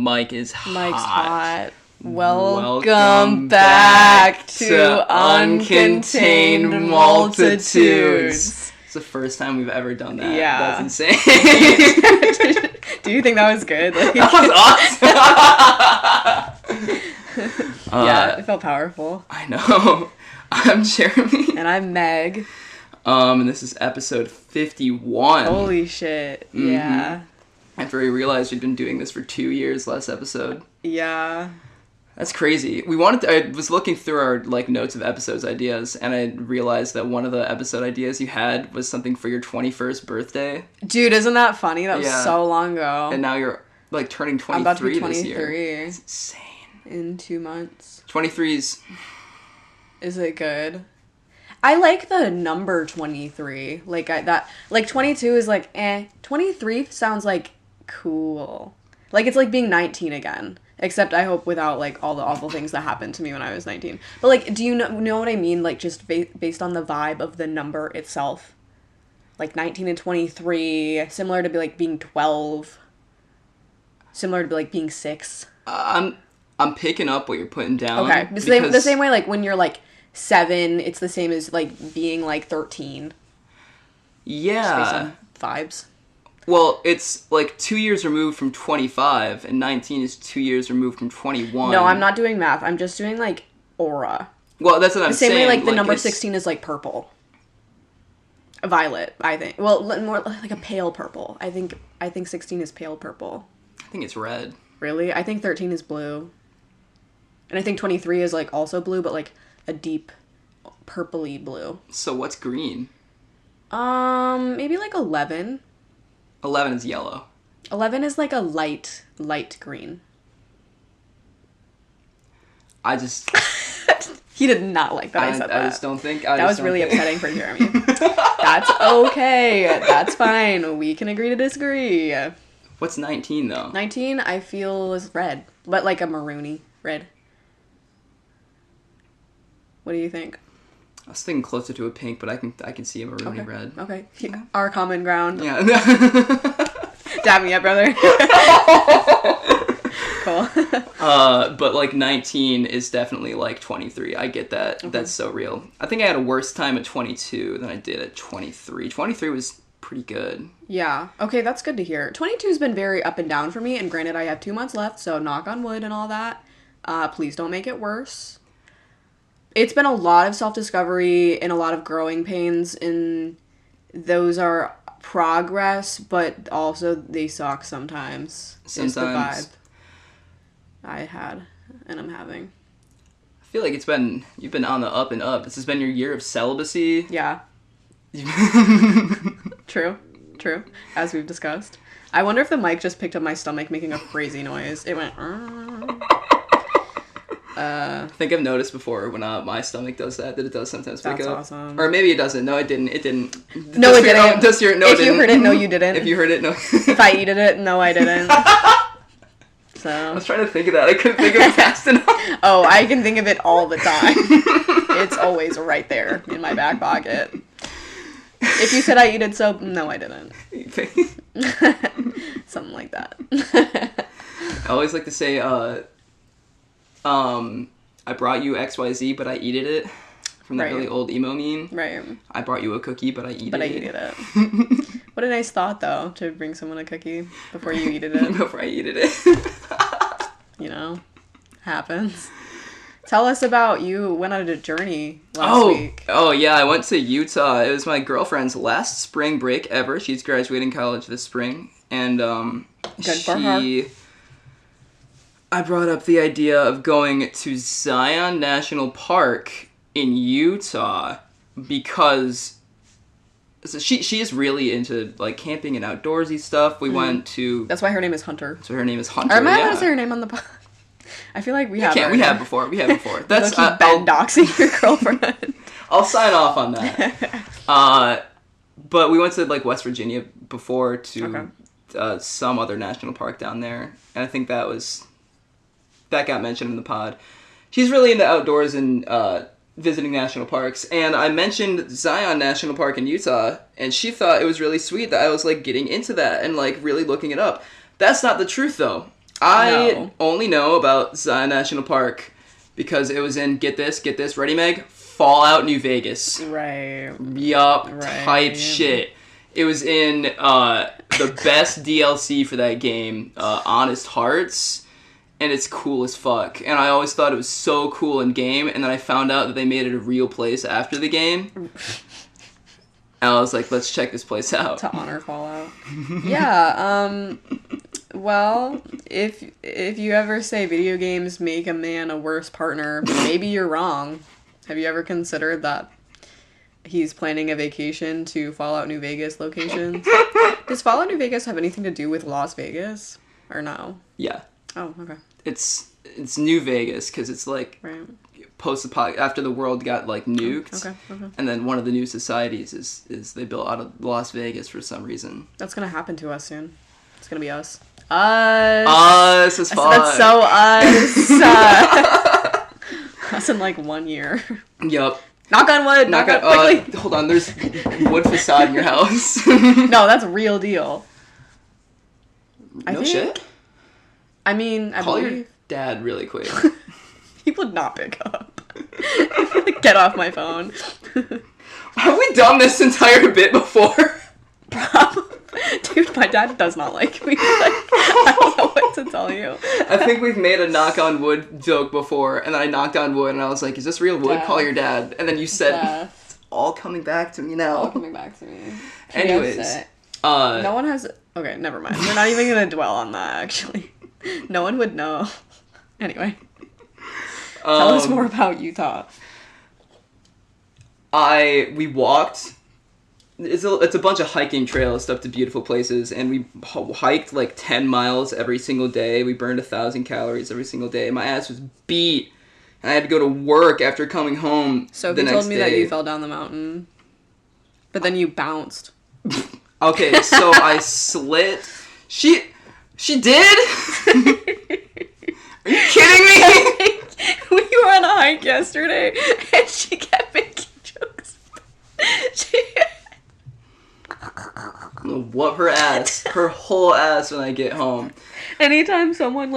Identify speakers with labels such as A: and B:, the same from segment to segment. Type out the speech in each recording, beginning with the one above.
A: Mike is hot.
B: Mike's hot. Welcome back to Uncontained Multitudes.
A: It's the first time we've ever done that.
B: Yeah.
A: That's insane.
B: Do you think that was good? Like,
A: that was awesome.
B: Yeah, it felt powerful.
A: I know. I'm Jeremy.
B: And I'm Meg.
A: And this is episode 51.
B: Holy shit. Mm-hmm. Yeah.
A: After we realized we'd been doing this for 2 years last episode.
B: Yeah.
A: That's crazy. I was looking through our notes of episodes ideas, and I realized that one of the episode ideas you had was something for your 21st birthday.
B: Dude, isn't that funny? That was so long ago.
A: And now you're turning 23
B: I'm about to be 23
A: this year. It's insane.
B: In 2 months.
A: 23's...
B: Is it good? I like the number 23. 22 is 23 sounds cool. It's like being 19 again. Except I hope without all the awful things that happened to me when I was 19. But do you know what I mean? Just based on the vibe of the number itself. 19 and 23, similar to being 12. Similar to being 6.
A: I'm picking up what you're putting down.
B: Okay. The same way when you're 7, it's the same as being 13.
A: Yeah.
B: Just based on vibes.
A: Well, it's 2 years removed from 25, and 19 is 2 years removed from 21.
B: No, I'm not doing math. I'm just doing aura.
A: Well, that's what I'm saying.
B: The same way the number 16 is purple. Violet, I think. Well, more a pale purple. I think 16 is pale purple.
A: I think it's red.
B: Really? I think 13 is blue. And I think 23 is also blue, but a deep purpley blue.
A: So what's green?
B: Maybe 11.
A: 11 is yellow.
B: 11 is a light green.
A: I just...
B: He did not like that I said that.
A: I just don't think...
B: That was really upsetting for Jeremy. That's okay. That's fine. We can agree to disagree.
A: What's 19, though?
B: 19, I feel, is red. But a maroony red. What do you think?
A: I was thinking closer to a pink, but I can see a maroony red.
B: Okay. Our common ground.
A: Yeah.
B: Dab me up, brother. Cool.
A: But 19 is definitely 23. I get that. Okay. That's so real. I think I had a worse time at 22 than I did at 23. 23 was pretty good.
B: Yeah. Okay, that's good to hear. 22's been very up and down for me, and granted I have 2 months left, so knock on wood and all that. Please don't make it worse. It's been a lot of self-discovery and a lot of growing pains, and those are progress, but also they suck sometimes. Is the vibe I had and I'm having.
A: I feel like you've been on the up and up. This has been your year of celibacy.
B: Yeah. True. As we've discussed. I wonder if the mic just picked up my stomach making a crazy noise. It went...
A: I think I've noticed before when my stomach does that it does sometimes pick up.
B: That's awesome.
A: Or maybe it doesn't. No, it didn't.
B: No, it didn't.
A: If
B: you heard it, no, you didn't.
A: If you heard it, no.
B: If I eated it, no, I didn't. So.
A: I was trying to think of that. I couldn't think of it fast enough.
B: Oh, I can think of it all the time. It's always right there in my back pocket. If you said I ate it soap, no, I didn't. Something like that.
A: I always like to say, I brought you XYZ, but I eated it. From that really old emo meme.
B: Right.
A: I brought you a cookie, but I eated it.
B: But I eated it. What a nice thought, though, to bring someone a cookie before you eated it.
A: Before I eated it.
B: Happens. Tell us about you went on a journey last week.
A: Oh, yeah, I went to Utah. It was my girlfriend's last spring break ever. She's graduating college this spring. And,
B: Good for her.
A: I brought up the idea of going to Zion National Park in Utah because she is really into camping and outdoorsy stuff. We went to...
B: That's why her name is Hunter.
A: That's why her name is Hunter.
B: Am I allowed to say her name on the pod? I feel like we have.
A: We have before. That's
B: Ben doxing your girlfriend.
A: I'll sign off on that. But we went to West Virginia before to some other national park down there, and I think that got mentioned in the pod. She's really into outdoors and visiting national parks, and I mentioned Zion National Park in Utah, and she thought it was really sweet that I was getting into that and really looking it up. That's not the truth though. I only know about Zion National Park because it was in, get this, Ready Meg? Fallout New Vegas.
B: Right.
A: Yup, type shit. It was in the best DLC for that game, Honest Hearts, and it's cool as fuck. And I always thought it was so cool in game, and then I found out that they made it a real place after the game. And I was like, let's check this place out.
B: To honor Fallout. Yeah, well, if you ever say video games make a man a worse partner, maybe you're wrong. Have you ever considered that he's planning a vacation to Fallout New Vegas locations? Does Fallout New Vegas have anything to do with Las Vegas? Or no?
A: Yeah.
B: Oh, okay.
A: It's New Vegas, because it's like post-apocalyptic, after the world got like nuked.
B: Okay.
A: And then one of the new societies is they built out of Las Vegas for some reason.
B: That's gonna happen to us soon. It's gonna be us. Us!
A: Us as fuck.
B: That's so us! That's in like 1 year.
A: Yup.
B: Knock on wood! Knock on quickly!
A: Hold on, there's wood facade in your house.
B: No, that's a real deal.
A: No shit?
B: I mean, I
A: Call
B: believe...
A: your dad really quick.
B: He would not pick up. Get off my phone.
A: Have we done this entire bit before?
B: Dude, my dad does not like me. Like, I don't know what to tell you.
A: I think we've made a knock on wood joke before, and then I knocked on wood, and I was like, is this real wood?
B: Death.
A: Call your dad. And then you said, it's all coming back to me now.
B: All coming back to me.
A: Anyways.
B: No one has... Okay, never mind. We're not even going to dwell on that, actually. No one would know. Anyway. Tell us more about Utah.
A: We walked... It's a bunch of hiking trails up to beautiful places, and we hiked like 10 miles every single day. We burned 1,000 calories every single day. My ass was beat, and I had to go to work after coming home.
B: Sophie told me that you fell down the mountain, but then you bounced.
A: Okay, so I slit. She did? Are you kidding me?
B: We were on a hike yesterday, and she kept making jokes.
A: I'm gonna whoop her ass, her whole ass when I get home.
B: Anytime someone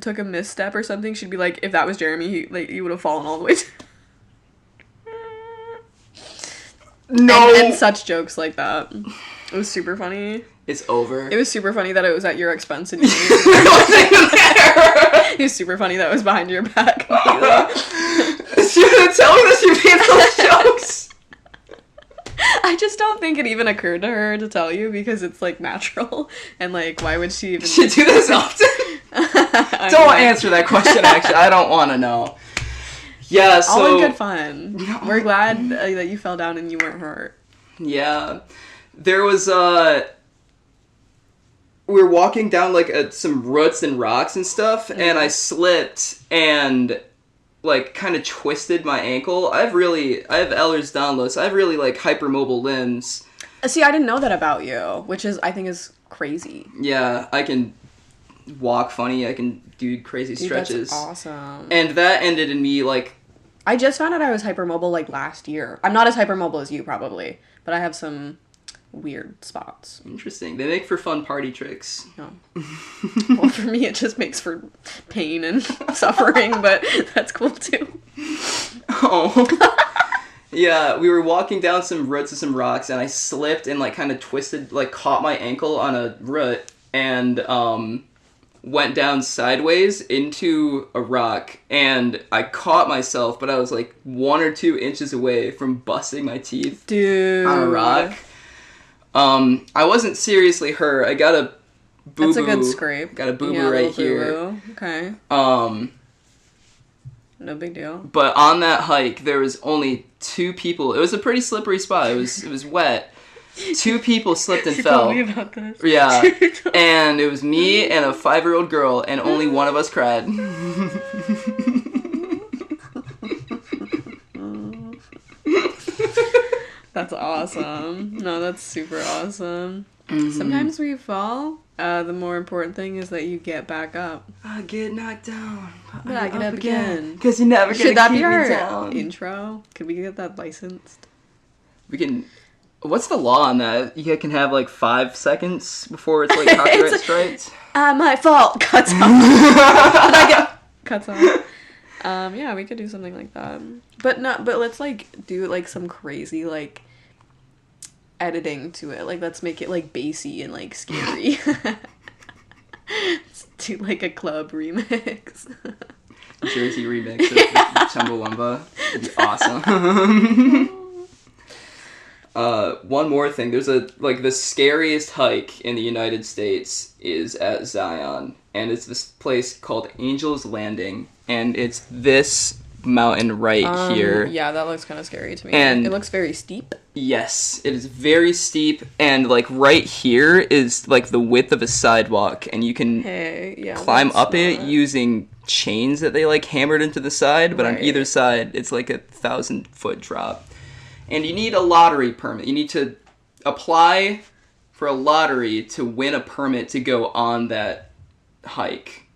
B: took a misstep or something, she'd be like, if that was Jeremy, he would have fallen all the way.
A: No.
B: And such jokes like that. It was super funny.
A: It's over.
B: It was super funny that it was at your expense and you It was super funny that it was behind your back.
A: She didn't tell me that she made those jokes.
B: I just don't think it even occurred to her to tell you because it's like natural and like why would she even
A: She do this often? Don't answer that question actually. I don't want to know. Yeah, so
B: all in good fun. We're glad that you fell down and you weren't hurt.
A: Yeah. There was we were walking down like some roots and rocks and stuff and I slipped and like kind of twisted my ankle. I have Ehlers-Danlos. I have really like hypermobile limbs.
B: See, I didn't know that about you, which I think is crazy.
A: Yeah, I can walk funny. I can do crazy stretches.
B: That's awesome.
A: And that ended in me like...
B: I just found out I was hypermobile like last year. I'm not as hypermobile as you probably, but I have some weird spots.
A: Interesting. They make for fun party tricks.
B: No. Well, for me, it just makes for pain and suffering, but that's cool too.
A: Oh. Yeah, we were walking down some roots and some rocks, and I slipped and like kind of twisted, like caught my ankle on a root, and went down sideways into a rock, and I caught myself, but I was like 1 or 2 inches away from busting my teeth.
B: Dude.
A: On a rock. I wasn't seriously hurt. I got a boo-boo.
B: That's a good scrape.
A: Got a boo-boo right here.
B: Boo-boo. Okay. No big deal.
A: But on that hike, there was only 2 people. It was a pretty slippery spot. It was wet. 2 people slipped and fell.
B: Told me about this.
A: Yeah. And it was me and a 5-year-old girl, and only one of us cried.
B: That's awesome. No, that's super awesome.
A: Mm-hmm.
B: Sometimes we fall. The more important thing is that you get back up.
A: I get knocked down,
B: but I get up again.
A: Because you never get to keep me down.
B: Intro? Could we get that licensed?
A: We can What's the law on that? You can have like 5 seconds before it's like copyright strikes.
B: My fault. Cuts off. Cuts off. Yeah, we could do something like that. But let's like do like some crazy like editing to it. Like let's make it like bassy and like scary. Let's do like a club remix.
A: Jersey remix of Chumbawamba. It'd be awesome. One more thing. There's the scariest hike in the United States is at Zion, and it's this place called Angel's Landing, and it's this mountain right here.
B: Yeah, that looks kind of scary to me.
A: And
B: it looks very steep.
A: Yes, it is very steep, and like right here is like the width of a sidewalk, and you can climb up it using chains that they like hammered into the side, but on either side it's like a 1,000-foot drop. And you need a lottery permit. You need to apply for a lottery to win a permit to go on that hike.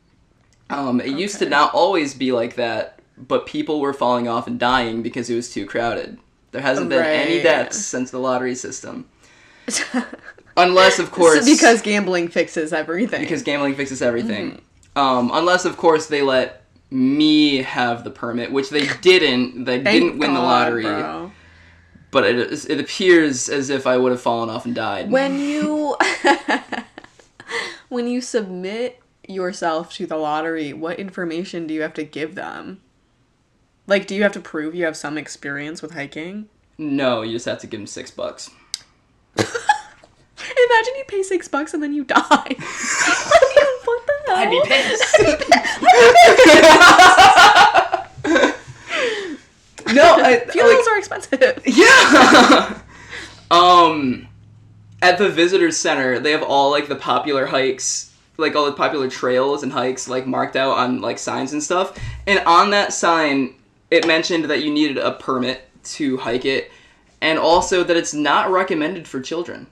A: It used to not always be like that, but people were falling off and dying because it was too crowded. There hasn't been any deaths since the lottery system. Unless, of course...
B: because gambling fixes everything.
A: Mm-hmm. Unless, of course, they let me have the permit, which they didn't. They didn't win the lottery. Bro. But it appears as if I would have fallen off and died.
B: When you submit yourself to the lottery, what information do you have to give them? Like, do you have to prove you have some experience with hiking?
A: No, you just have to give them $6.
B: Imagine you pay $6 and then you die. What the hell?
A: I'd be pissed. No,
B: funerals are expensive.
A: Yeah. At the visitor center, they have all like the popular hikes, like all the popular trails and hikes, like marked out on like signs and stuff. And on that sign, it mentioned that you needed a permit to hike it, and also that it's not recommended for children.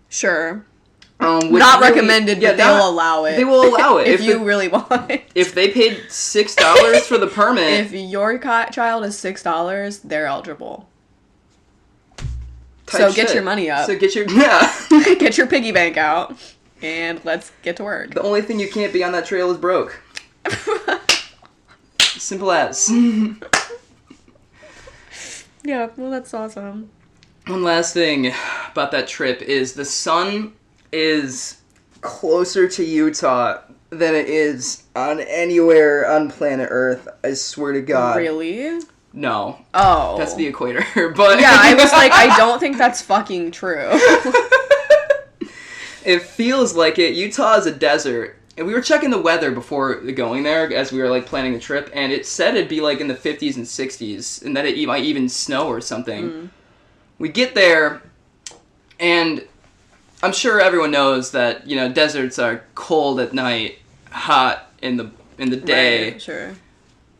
B: Sure. Not recommended, but they'll allow it.
A: They will allow it.
B: if you really want it.
A: If they paid $6 for the permit...
B: If your child is $6, they're eligible. So get your money up.
A: Get
B: your piggy bank out, and let's get to work.
A: The only thing you can't be on that trail is broke. Simple as.
B: Yeah, well, that's awesome.
A: One last thing about that trip is the sun is closer to Utah than it is on anywhere on planet Earth. I swear to God.
B: Really?
A: No.
B: Oh.
A: That's the equator, but...
B: Yeah, I was like, I don't think that's fucking true.
A: It feels like it. Utah is a desert. And we were checking the weather before going there as we were, like, planning the trip, and it said it'd be, like, in the 50s and 60s, and that it might even snow or something. Mm. We get there, and I'm sure everyone knows that, you know, deserts are cold at night, hot in the day.
B: Right, sure.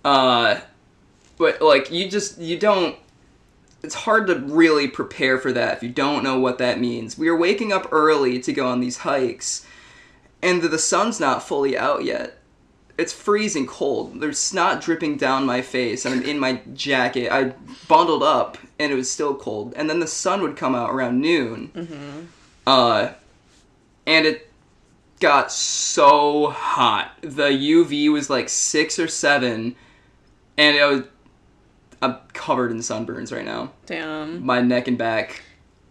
A: But, like, you don't... It's hard to really prepare for that if you don't know what that means. We were waking up early to go on these hikes, and the sun's not fully out yet. It's freezing cold. There's snot dripping down my face, and I'm in my jacket. I bundled up, and it was still cold. And then the sun would come out around noon. Mm-hmm. And it got so hot. The UV was like 6 or 7, and I'm covered in sunburns right now.
B: Damn.
A: My neck and back.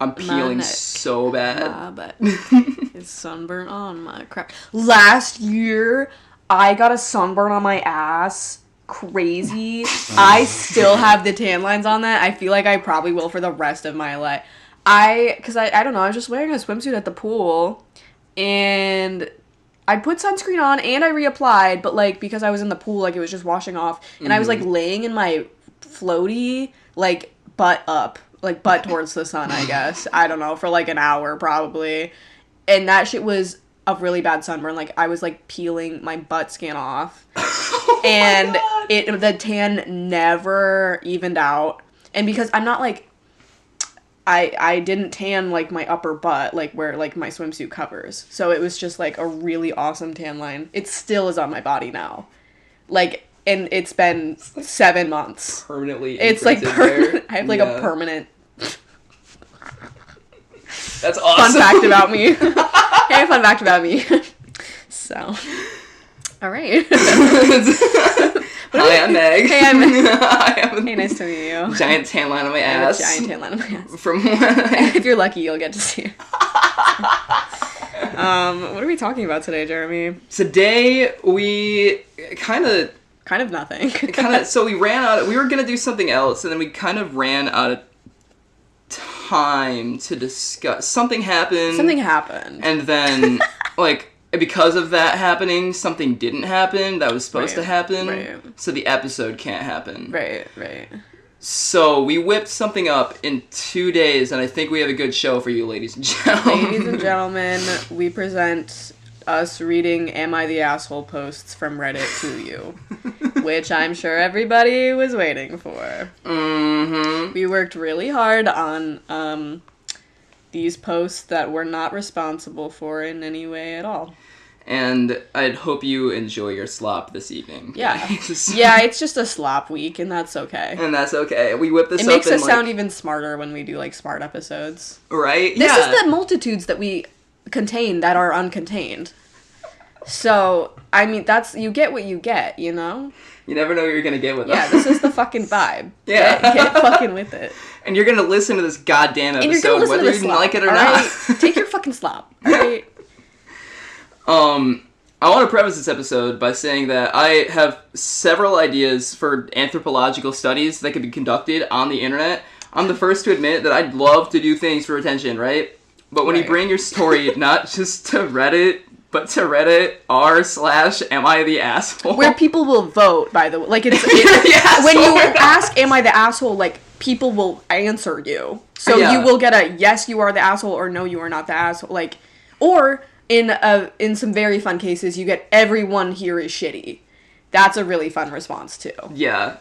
A: I'm peeling so bad.
B: But it's sunburn on my crap. Last year, I got a sunburn on my ass. Crazy. I still have the tan lines on that. I feel like I probably will for the rest of my life. Because I don't know, I was just wearing a swimsuit at the pool, and I put sunscreen on, and I reapplied, but, like, because I was in the pool, like, it was just washing off, and I was, like, laying in my floaty, like, butt up, like, butt towards the sun, I guess. I don't know, for, like, an hour, probably. And that shit was a really bad sunburn. Like, I was, like, peeling my butt skin off. And the tan never evened out. And because I'm not, like, I didn't tan, like, my upper butt, like, where, like, my swimsuit covers. So it was just, like, a really awesome tan line. It still is on my body now. Like, and it's been 7 months.
A: Permanently
B: it's like
A: there.
B: I have like a permanent
A: That's awesome.
B: Fun fact about me. Hey, fun fact about me. So, all right.
A: Hi, I'm Meg.
B: Hey, I'm Meg.
A: I have
B: Hey, nice to meet you.
A: Giant tan line on my ass.
B: Giant tan line on my ass.
A: From
B: If you're lucky, you'll get to see it. What are we talking about today, Jeremy?
A: Today, we kind of
B: nothing.
A: So we ran out. We were gonna do something else, and then we kind of ran out of time to discuss. Something happened, and then like because of that happening, something didn't happen that was supposed to happen.
B: Right.
A: So the episode can't happen.
B: Right.
A: So we whipped something up in 2 days, and I think we have a good show for you, ladies and gentlemen.
B: Ladies and gentlemen, we present us reading Am I the Asshole posts from Reddit to you, which I'm sure everybody was waiting for.
A: Mm-hmm.
B: We worked really hard on these posts that we're not responsible for in any way at all.
A: And I'd hope you enjoy your slop this evening.
B: Yeah. Yeah, it's just a slop week, and that's okay.
A: And that's okay. We whip this up.
B: It makes us sound even smarter when we do, like, smart episodes.
A: Right?
B: This is the multitudes that we contain that are uncontained. So, I mean, you get what you get, you know?
A: You never know what you're gonna get with us.
B: Yeah, this is the fucking vibe.
A: Yeah.
B: Get fucking with it.
A: And you're gonna listen to this goddamn episode, whether you like it or not.
B: Right? Take your fucking slop, alright?
A: I want to preface this episode by saying that I have several ideas for anthropological studies that could be conducted on the internet. I'm the first to admit that I'd love to do things for attention, right? But when you bring your story not just to Reddit, but to Reddit r/am I the asshole?
B: Where people will vote, by the way. Like, when you ask, am I the asshole, like, people will answer you. So you will get a, yes, you are the asshole, or no, you are not the asshole. Like, or in some very fun cases, you get everyone here is shitty. That's a really fun response, too.
A: Yeah.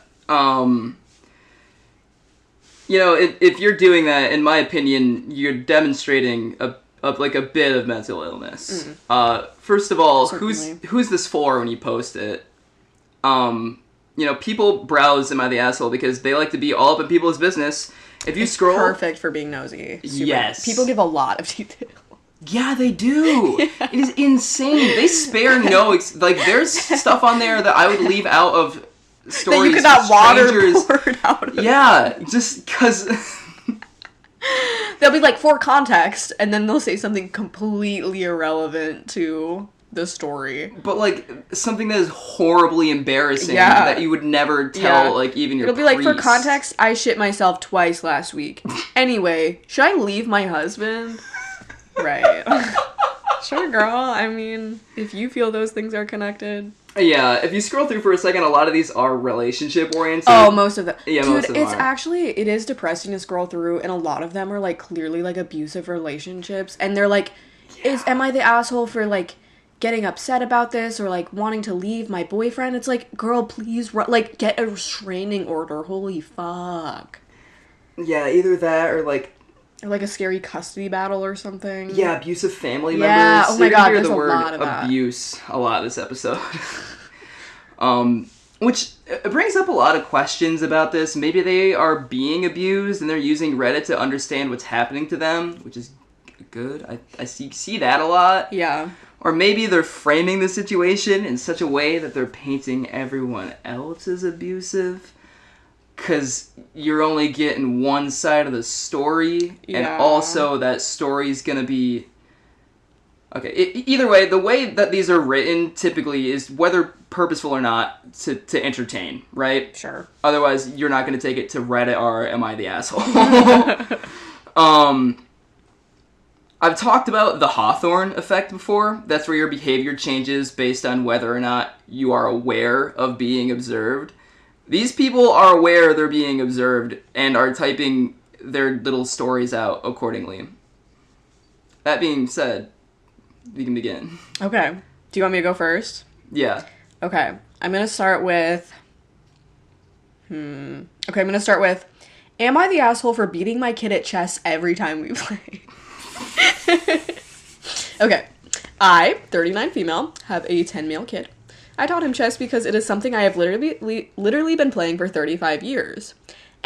A: You know, if you're doing that, in my opinion, you're demonstrating a bit of mental illness. First of all, who's this for when you post it? You know, people browse Am I the Asshole because they like to be all up in people's business. If you scroll...
B: perfect for being nosy. Super.
A: Yes.
B: People give a lot of detail.
A: Yeah, they do. Yeah. It is insane. They spare no... there's stuff on there that I would leave out of stories. That you could not
B: waterboard out of.
A: Yeah, just because...
B: They'll be like, for context, and then they'll say something completely irrelevant to the story.
A: But, like, something that is horribly embarrassing that you would never tell, like, even your
B: It'll be like, for context, I shit myself twice last week. Anyway, should I leave my husband? Right. Sure, girl. I mean, if you feel those things are connected.
A: Yeah, if you scroll through for a second, a lot of these are relationship-oriented.
B: Oh, most of them.
A: Yeah,
B: dude,
A: most of them
B: it is depressing to scroll through, and a lot of them are, like, clearly, like, abusive relationships, and they're like, am I the asshole for, like, getting upset about this, or, like, wanting to leave my boyfriend? It's like, girl, please, like, get a restraining order. Holy fuck.
A: Yeah, either that, or, like...
B: Or, like, a scary custody battle or something.
A: Yeah, abusive family members.
B: Yeah, oh my god,
A: there's
B: a lot of that.
A: Abuse a lot this episode. Which brings up a lot of questions about this. Maybe they are being abused and they're using Reddit to understand what's happening to them, which is good. I see that a lot.
B: Yeah.
A: Or maybe they're framing the situation in such a way that they're painting everyone else as abusive. Because you're only getting one side of the story, and also that story's gonna be... Okay, either way, the way that these are written typically is, whether purposeful or not, to entertain, right?
B: Sure.
A: Otherwise, you're not gonna take it to Reddit or Am I the Asshole? I've talked about the Hawthorne effect before. That's where your behavior changes based on whether or not you are aware of being observed. These people are aware they're being observed and are typing their little stories out accordingly. That being said, we can begin.
B: Okay. Do you want me to go first?
A: Yeah.
B: Okay. I'm going to start with... am I the asshole for beating my kid at chess every time we play? Okay. I, 39 female, have a 10 male kid. I taught him chess because it is something I have literally been playing for 35 years.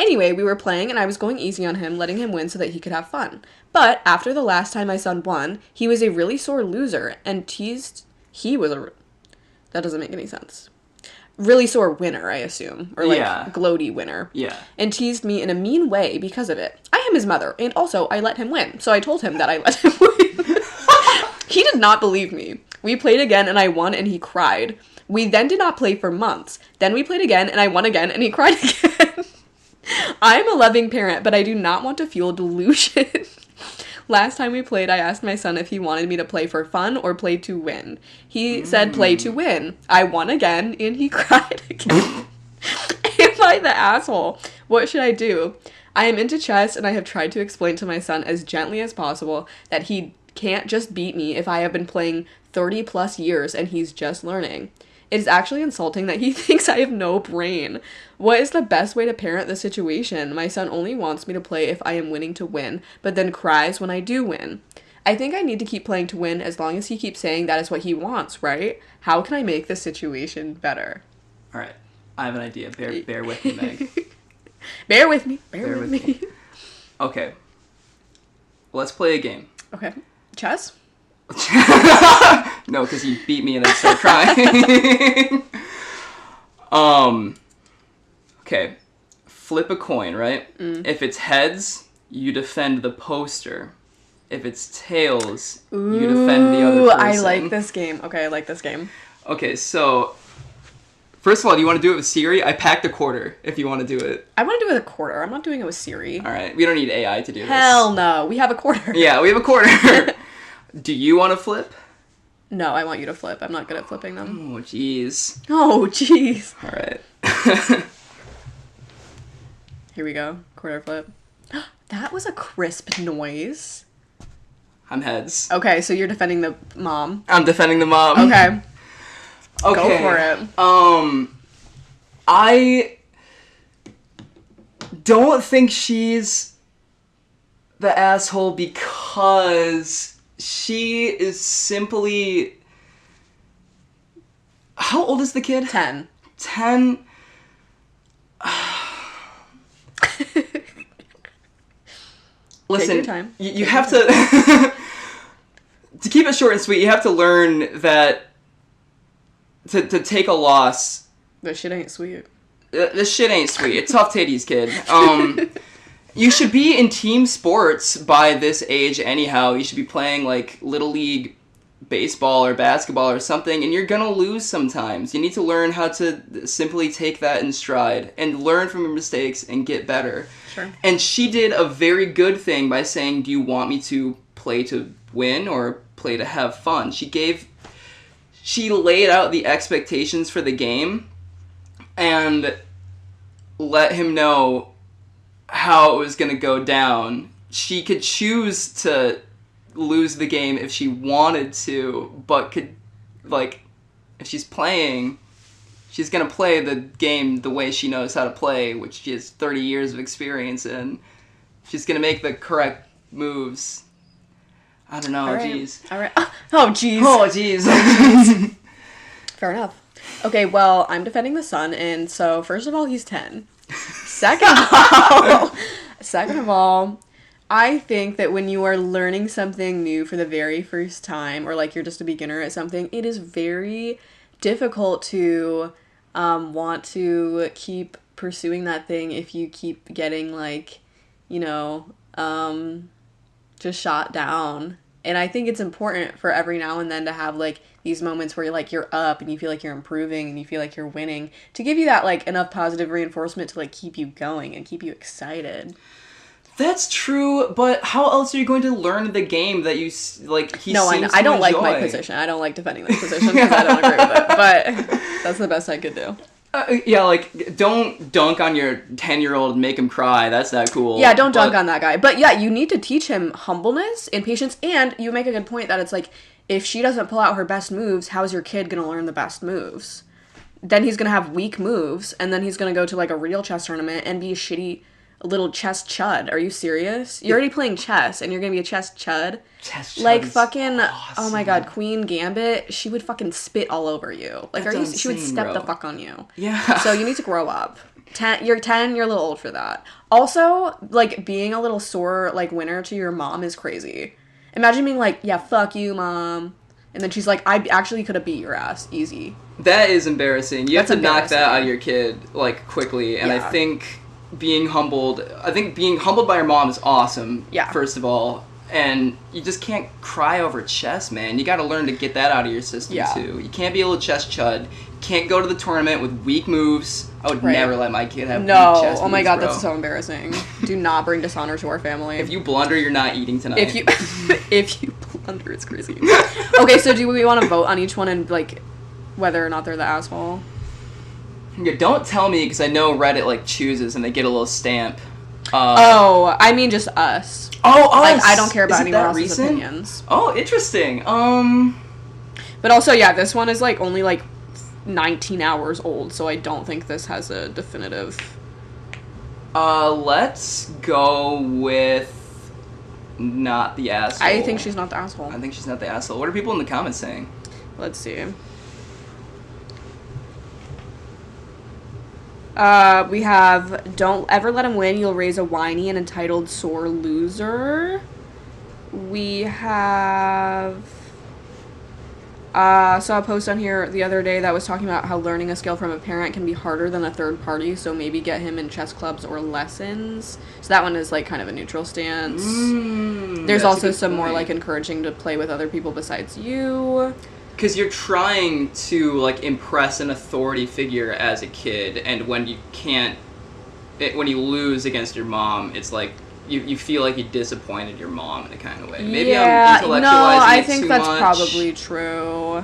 B: Anyway, we were playing and I was going easy on him, letting him win so that he could have fun. But after the last time my son won, he was a really sore loser and teased that doesn't make any sense. Really sore winner, I assume. Or gloaty winner.
A: Yeah.
B: And teased me in a mean way because of it. I am his mother, and also I let him win. So I told him that I let him win. He did not believe me. We played again and I won and he cried. We then did not play for months. Then we played again and I won again and he cried again. I'm a loving parent, but I do not want to fuel delusion. Last time we played, I asked my son if he wanted me to play for fun or play to win. He said play to win. I won again, and he cried again. Am I the asshole? What should I do? I am into chess, and I have tried to explain to my son as gently as possible that he can't just beat me if I have been playing 30 plus years and he's just learning. It is actually insulting that he thinks I have no brain. What is the best way to parent the situation? My son only wants me to play if I am winning to win, but then cries when I do win. I think I need to keep playing to win as long as he keeps saying that is what he wants, right? How can I make the situation better?
A: All right. I have an idea. Bear with me, Meg.
B: Bear with me. Bear with me.
A: Okay. Let's play a game.
B: Okay. Chess?
A: No, because you beat me and I start crying. Okay. Flip a coin, right? If it's heads, you defend the poster. If it's tails, you defend the other person.
B: I like this game. Okay, I like this game.
A: Okay, so first of all, do you want to do it with Siri? I packed a quarter if you want to do it.
B: I want to do it with a quarter. I'm not doing it with Siri.
A: All right. We don't need AI to do this.
B: Hell no. We have a quarter.
A: Yeah, we have a quarter. Do you want to flip?
B: No, I want you to flip. I'm not good at flipping them.
A: Oh, jeez.
B: Oh, jeez.
A: All right.
B: Here we go. Quarter flip. That was a crisp noise.
A: I'm heads.
B: Okay, so you're defending the mom.
A: I'm defending the mom.
B: Okay.
A: Okay.
B: Go for it.
A: I don't think she's the asshole because she is simply... How old is the kid?
B: 10.
A: 10? Listen,
B: take your time.
A: You have to... To keep it short and sweet, you have to learn that to take a loss...
B: This shit ain't sweet.
A: This shit ain't sweet. It's tough titties, kid. You should be in team sports by this age anyhow. You should be playing, like, Little League baseball or basketball or something, and you're gonna lose sometimes. You need to learn how to simply take that in stride and learn from your mistakes and get better.
B: Sure.
A: And she did a very good thing by saying, do you want me to play to win or play to have fun? She laid out the expectations for the game and let him know how it was going to go down. She could choose to lose the game if she wanted to, but could, like, if she's playing, she's going to play the game the way she knows how to play, which she has 30 years of experience in. She's going to make the correct moves. I don't know, jeez.
B: All right. Oh, jeez.
A: Oh, jeez.
B: Fair enough. Okay, well, I'm defending the son, and so, first of all, he's 10. Second of all, I think that when you are learning something new for the very first time, or like you're just a beginner at something, it is very difficult to want to keep pursuing that thing if you keep getting, like, you know, just shot down. And I think it's important for every now and then to have, like, these moments where you're up and you feel like you're improving and you feel like you're winning, to give you that, like, enough positive reinforcement to, like, keep you going and keep you excited.
A: That's true, but how else are you going to learn the game that you, like, he
B: No,
A: seems
B: I don't
A: to
B: like
A: enjoy?
B: my position. I don't like defending this position because I don't agree with it. But that's the best I could do.
A: Yeah, like, don't dunk on your 10-year-old and make him cry. That's not cool.
B: Yeah, don't dunk on that guy. But yeah, you need to teach him humbleness and patience. And you make a good point that it's like, if she doesn't pull out her best moves, how's your kid going to learn the best moves? Then he's going to have weak moves, and then he's going to go to, like, a real chess tournament and be a shitty little chess chud. Are you serious? You're already playing chess, and you're going to be a chess chud?
A: Chess chud
B: like,
A: is
B: fucking,
A: awesome.
B: Oh my god, Queen Gambit, she would fucking spit all over you. Like,
A: That's
B: she would
A: insane,
B: step
A: bro.
B: the fuck on you.
A: Yeah.
B: So you need to grow up. You're 10, you're a little old for that. Also, like, being a little sore, like, winner to your mom is crazy. Imagine being like, yeah, fuck you, mom. And then she's like, I actually could have beat your ass. Easy.
A: That is embarrassing. You have to knock that out of your kid, like, quickly. And I think being humbled by your mom is awesome, first of all. And you just can't cry over chess, man. You gotta learn to get that out of your system, too. You can't be a little chess chud. You can't go to the tournament with weak moves. I would never let my kid have weak chess moves,
B: oh my god, that's so embarrassing. Do not bring dishonor to our family.
A: If you blunder, you're not eating tonight.
B: If you blunder, it's crazy. Okay, so do we want to vote on each one and, like, whether or not they're the asshole?
A: Yeah, don't tell me, because I know Reddit, like, chooses and they get a little stamp.
B: I mean just us.
A: Oh, us!
B: Like, I don't care about anyone else's opinions.
A: Oh, interesting.
B: But also, this one is, like, only, like, 19 hours old, so I don't think this has a definitive...
A: Let's go with... not the asshole.
B: I think she's not the asshole.
A: I think she's not the asshole. What are people in the comments saying?
B: Let's see. We have, don't ever let him win, you'll raise a whiny and entitled sore loser. We have, saw a post on here the other day that was talking about how learning a skill from a parent can be harder than a third party, so maybe get him in chess clubs or lessons. So that one is, like, kind of a neutral stance. There's also some more, like, encouraging to play with other people besides you.
A: Because you're trying to, like, impress an authority figure as a kid, and when you when you lose against your mom, it's like, you feel like you disappointed your mom in a kind of way. Maybe I'm intellectualizing it too much.
B: No, I think that's probably true.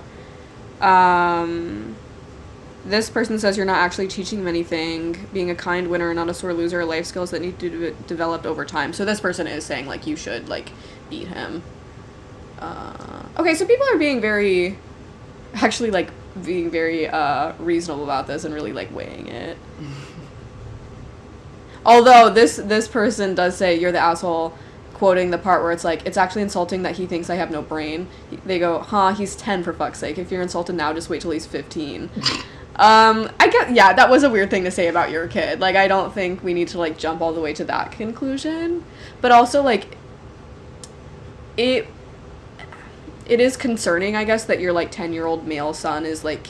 B: This person says you're not actually teaching them anything. Being a kind winner, not a sore loser, are life skills that need to be developed over time. So this person is saying, like, you should, like, beat him. Okay, so people are being very reasonable about this and really, like, weighing it. Although this person does say you're the asshole, quoting the part where it's like, it's actually insulting that he thinks I have no brain. They go, he's 10 for fuck's sake. If you're insulted now, just wait till he's 15. That was a weird thing to say about your kid. Like, I don't think we need to, like, jump all the way to that conclusion. But also, like, it is concerning, I guess, that your, like, 10-year-old male son is, like,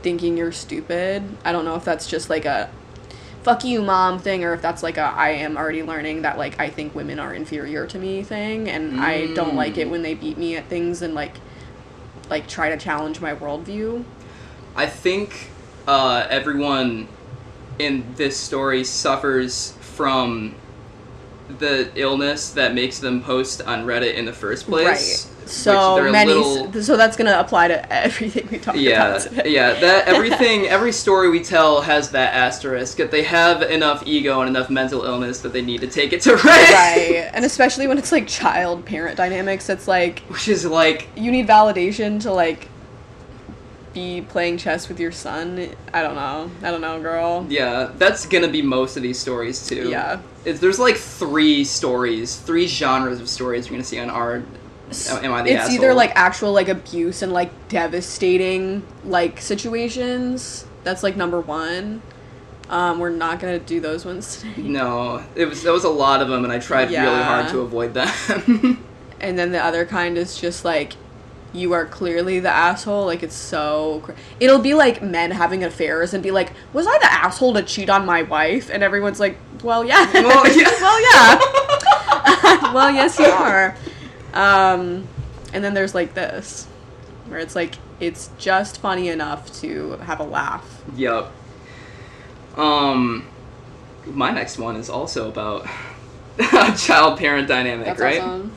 B: thinking you're stupid. I don't know if that's just, like, a fuck you, mom thing, or if that's, like, a I am already learning that, like, I think women are inferior to me thing, and I don't like it when they beat me at things and, like, try to challenge my worldview.
A: I think everyone in this story suffers from the illness that makes them post on Reddit in the first place.
B: Right. So that's gonna apply to everything we talk about today.
A: Yeah, that every story we tell has that asterisk, that they have enough ego and enough mental illness that they need to take it to Reddit.
B: Right, and especially when it's, like, child-parent dynamics, it's like...
A: Which is, like...
B: You need validation to, like, be playing chess with your son. I don't know, girl.
A: Yeah, that's gonna be most of these stories, too.
B: Yeah.
A: There's, like, three genres of stories you're gonna see on our... Am I the asshole?
B: It's either, like, actual, like, abuse and, like, devastating, like, situations. That's, like, number one. We're not gonna do those ones today.
A: No, there was a lot of them, and I tried really hard to avoid them.
B: And then the other kind is just, like, you are clearly the asshole. Like, it's so... It'll be, like, men having affairs and be like, was I the asshole to cheat on my wife? And everyone's like, well, yeah. Well, yeah. Well, yes, you are. And then there's, like, this, where it's like, it's just funny enough to have a laugh.
A: Yep. My next one is also about a child-parent dynamic. That's right? Awesome.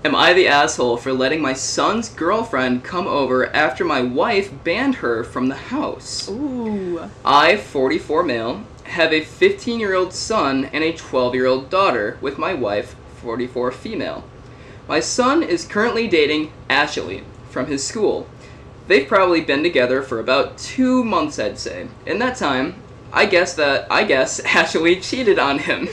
A: Am I the asshole for letting my son's girlfriend come over after my wife banned her from the house?
B: Ooh.
A: I, 44 male, have a 15-year-old son and a 12-year-old daughter with my wife, 44 female. My son is currently dating Ashley from his school. They've probably been together for about 2 months, I'd say. In that time, I guess Ashley cheated on him.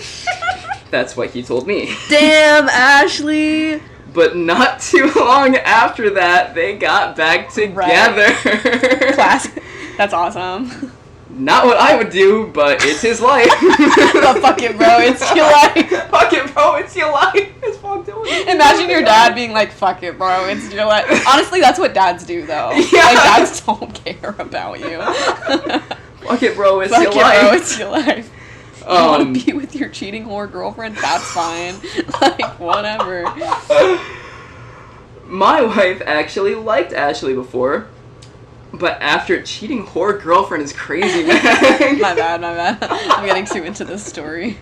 A: That's what he told me.
B: Damn, Ashley!
A: But not too long after that, they got back together.
B: Right. Classic. That's awesome.
A: Not what I would do, but it's his life.
B: But fuck it, bro, it's your life.
A: Fuck it, bro, it's your life. It's fuck doing it.
B: Imagine your dad being like, fuck it, bro, it's your life. Honestly, that's what dads do, though.
A: Yeah.
B: Like, dads don't care about you.
A: Fuck it, bro, it's
B: Fuck
A: your
B: it,
A: life.
B: bro, it's your life. You want to be with your cheating whore girlfriend? That's fine. Like, whatever.
A: My wife actually liked Ashley before, but after cheating whore girlfriend is crazy, man.
B: My bad. I'm getting too into this story.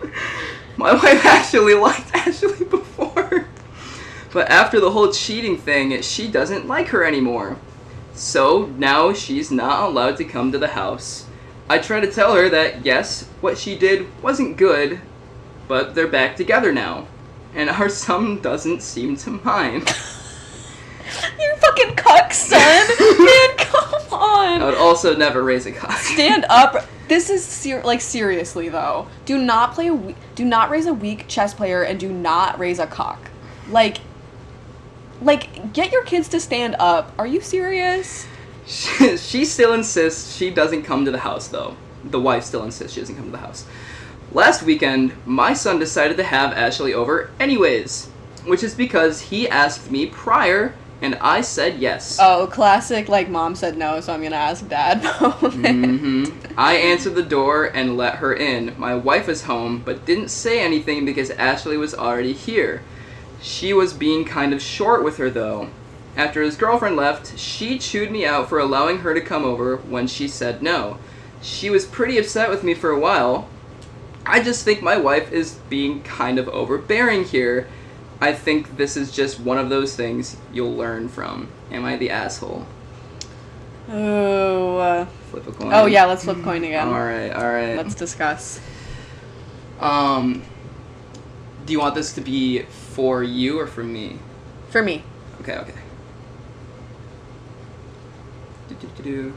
A: My wife actually liked Ashley before, but after the whole cheating thing, she doesn't like her anymore. So now she's not allowed to come to the house. I try to tell her that, yes, what she did wasn't good, but they're back together now. And our son doesn't seem to mind.
B: You're fucking cuck, son. Man, come on.
A: I would also never raise a cuck.
B: Stand up. This is seriously though. Do not raise a weak chess player, and do not raise a cock. Like, get your kids to stand up. Are you serious?
A: She still insists she doesn't come to the house, though. The wife still insists she doesn't come to the house. Last weekend, my son decided to have Ashley over anyways, which is because he asked me prior, and I said yes.
B: Oh, classic, like, mom said no, so I'm gonna ask dad.
A: I answered the door and let her in. My wife is home, but didn't say anything because Ashley was already here. She was being kind of short with her, though. After his girlfriend left, she chewed me out for allowing her to come over when she said no. She was pretty upset with me for a while. I just think my wife is being kind of overbearing here. I think this is just one of those things you'll learn from. Am I the asshole?
B: Oh.
A: Flip a coin.
B: Oh yeah, let's flip coin again.
A: Alright.
B: Let's discuss.
A: Do you want this to be for you or for me?
B: For me.
A: Okay. Do.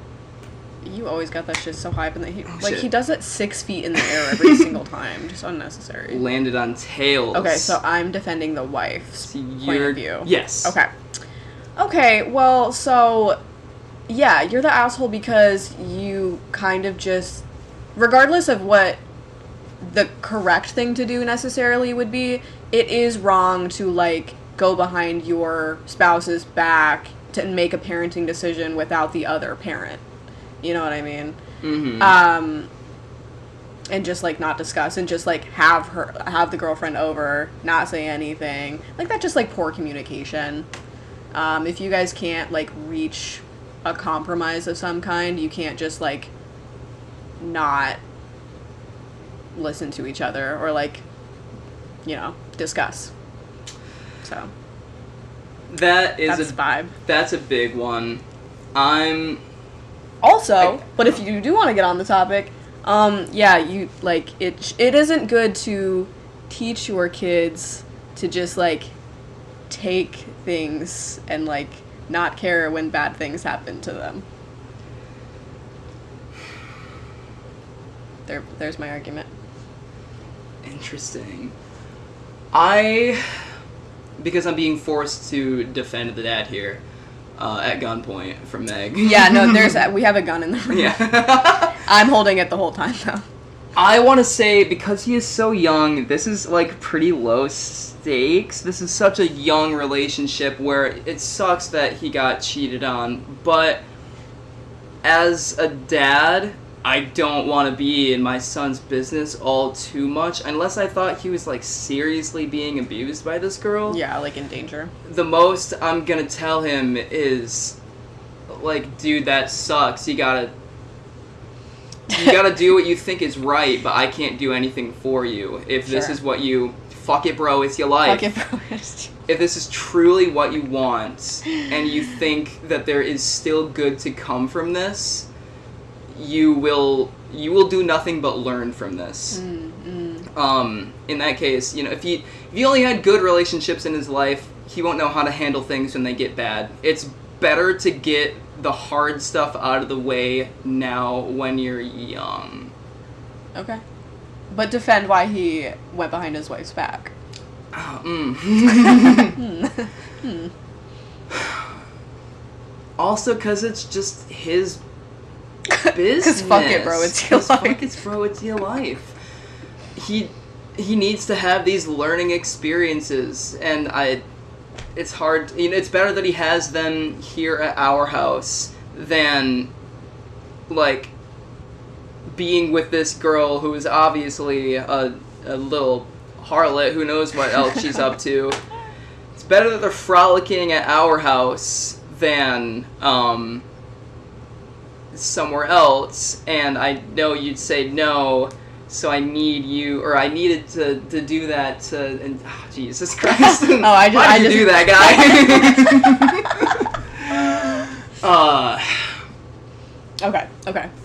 B: You always got that shit so high up in the
A: Shit.
B: he does it 6 feet in the air every single time. Just unnecessary.
A: Landed on tails.
B: Okay, so I'm defending the wife's point of view.
A: Yes.
B: Okay, well, so, yeah, you're the asshole because you kind of just, regardless of what the correct thing to do necessarily would be, it is wrong to, like, go behind your spouse's back to make a parenting decision without the other parent. You know what I mean?
A: Mm-hmm.
B: And just, like, not discuss and just, like, have the girlfriend over, not say anything. Like, that's just, like, poor communication. If you guys can't, like, reach a compromise of some kind, you can't just, like, not listen to each other or, like, you know, discuss. So.
A: That's
B: a vibe.
A: That's a big one.
B: But if you do want to get on the topic, yeah, you, like, it isn't good to teach your kids to just, like, take things and, like, not care when bad things happen to them. There's my argument.
A: Interesting. Because I'm being forced to defend the dad here, at gunpoint from Meg.
B: Yeah, no, we have a gun in the room.
A: Yeah.
B: I'm holding it the whole time, though.
A: I want to say, because he is so young, this is, like, pretty low stakes. This is such a young relationship where it sucks that he got cheated on, but as a dad, I don't want to be in my son's business all too much, unless I thought he was, like, seriously being abused by this girl.
B: Yeah, like, in danger.
A: The most I'm gonna tell him is, like, dude, that sucks. You gotta do what you think is right, but I can't do anything for you. If this is what you... Fuck it, bro, it's your life.
B: Fuck it, bro.
A: If this is truly what you want, and you think that there is still good to come from this, you will do nothing but learn from this. In that case, you know, if he only had good relationships in his life, he won't know how to handle things when they get bad. It's better to get the hard stuff out of the way now when you're young.
B: Okay. But defend why he went behind his wife's back.
A: Also, because it's just his business.
B: 'Cause fuck it, bro, it's your life.
A: Fuck it, bro, it's your life. He needs to have these learning experiences, and it's hard. It's better that he has them here at our house than, like, being with this girl who is obviously a little harlot who knows what else she's up to. It's better that they're frolicking at our house than somewhere else, and I know you'd say no, so I needed to do that to, and Jesus Christ.
B: Oh, I just,
A: Why did you do that, guy?
B: Okay.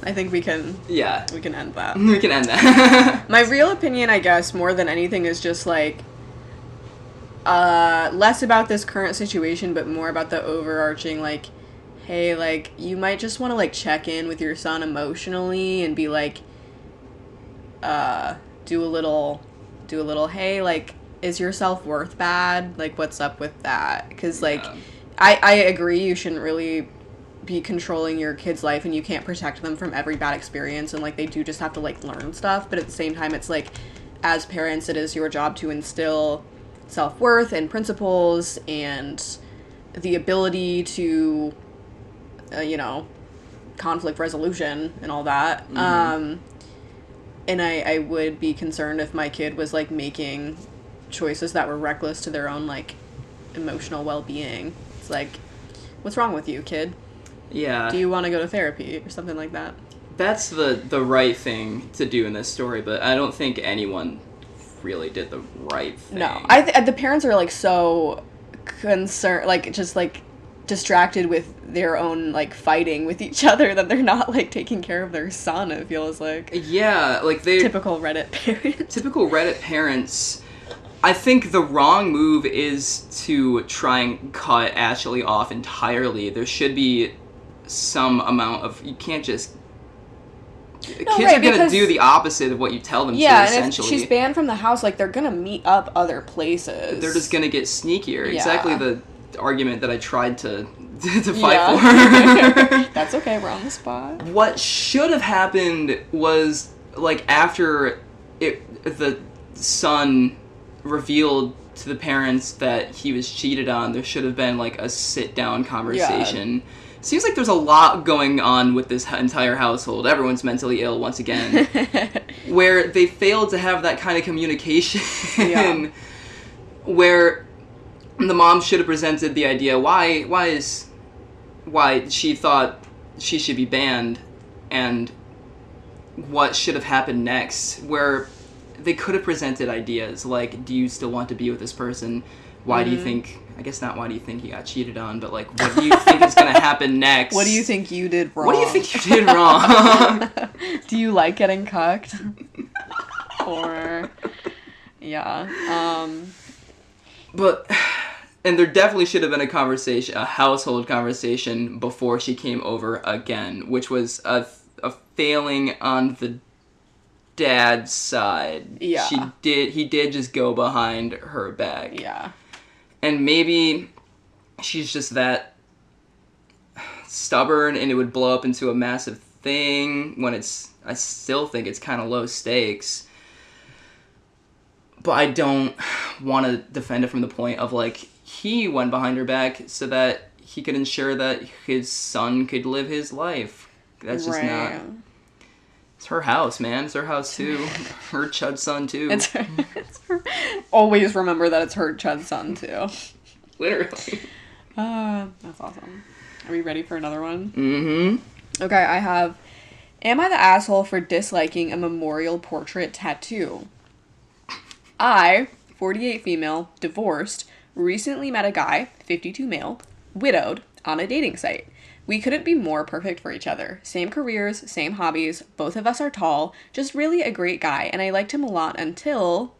B: I think we can
A: Yeah.
B: we can end that.
A: We can end that.
B: My real opinion, I guess, more than anything, is just like less about this current situation, but more about the overarching, like, hey, like, you might just want to, like, check in with your son emotionally and be like, do a little, hey, like, is your self-worth bad? Like, what's up with that? Because, like, I agree you shouldn't really be controlling your kid's life, and you can't protect them from every bad experience, and, like, they do just have to, like, learn stuff, but at the same time, it's like, as parents, it is your job to instill self-worth and principles and the ability to conflict resolution and all that. And I would be concerned if my kid was, like, making choices that were reckless to their own, like, emotional well-being. It's like, what's wrong with you, kid?
A: Yeah.
B: Do you want to go to therapy or something like that?
A: That's the right thing to do in this story, but I don't think anyone really did the right thing.
B: No. The parents are, like, so concerned, like, just, like, distracted with their own, like, fighting with each other that they're not, like, taking care of their son, it feels like.
A: Yeah, like, they...
B: Typical Reddit
A: parents. I think the wrong move is to try and cut Ashley off entirely. There should be some amount of... You can't just... Kids are gonna do the opposite of what you tell them to, essentially.
B: And if she's banned from the house, like, they're gonna meet up other places.
A: They're just gonna get sneakier.
B: Yeah.
A: Exactly the argument that I tried to fight for.
B: That's okay, we're on the spot.
A: What should have happened was, like, after the son revealed to the parents that he was cheated on, there should have been, like, a sit-down conversation. Yeah. Seems like there's a lot going on with this entire household. Everyone's mentally ill once again. Where they failed to have that kind of communication. Yeah. Where the mom should have presented the idea why she thought she should be banned, and what should have happened next. Where they could have presented ideas like, do you still want to be with this person? Why do you think... I guess not why do you think he got cheated on, but, like, what do you think is going to happen next?
B: What do you think you did wrong?
A: What do you think you did wrong?
B: Do you like getting cucked? Or... Yeah.
A: But... And there definitely should have been a household conversation before she came over again, which was a failing on the dad's side.
B: Yeah.
A: He did just go behind her back.
B: Yeah.
A: And maybe she's just that stubborn and it would blow up into a massive thing when I still think it's kind of low stakes. But I don't want to defend it from the point of, like, he went behind her back so that he could ensure that his son could live his life. That's just not... It's her house, man. It's her house, too. Her chud son, too.
B: It's her. Always remember that it's her chud son, too.
A: Literally.
B: That's awesome. Are we ready for another one?
A: Mm-hmm.
B: Okay, I have... Am I the asshole for disliking a memorial portrait tattoo? I, 48 female, divorced, recently met a guy, 52 male, widowed, on a dating site. We couldn't be more perfect for each other. Same careers, same hobbies, both of us are tall, just really a great guy, and I liked him a lot until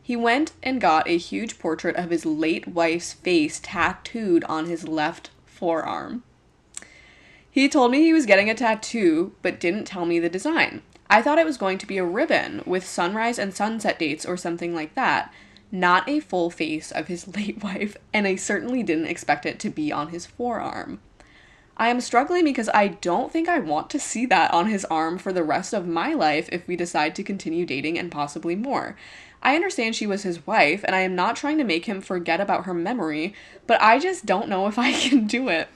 B: he went and got a huge portrait of his late wife's face tattooed on his left forearm. He told me he was getting a tattoo, but didn't tell me the design. I thought it was going to be a ribbon with sunrise and sunset dates or something like that, not a full face of his late wife, and I certainly didn't expect it to be on his forearm. I am struggling because I don't think I want to see that on his arm for the rest of my life if we decide to continue dating and possibly more. I understand she was his wife, and I am not trying to make him forget about her memory, but I just don't know if I can do it.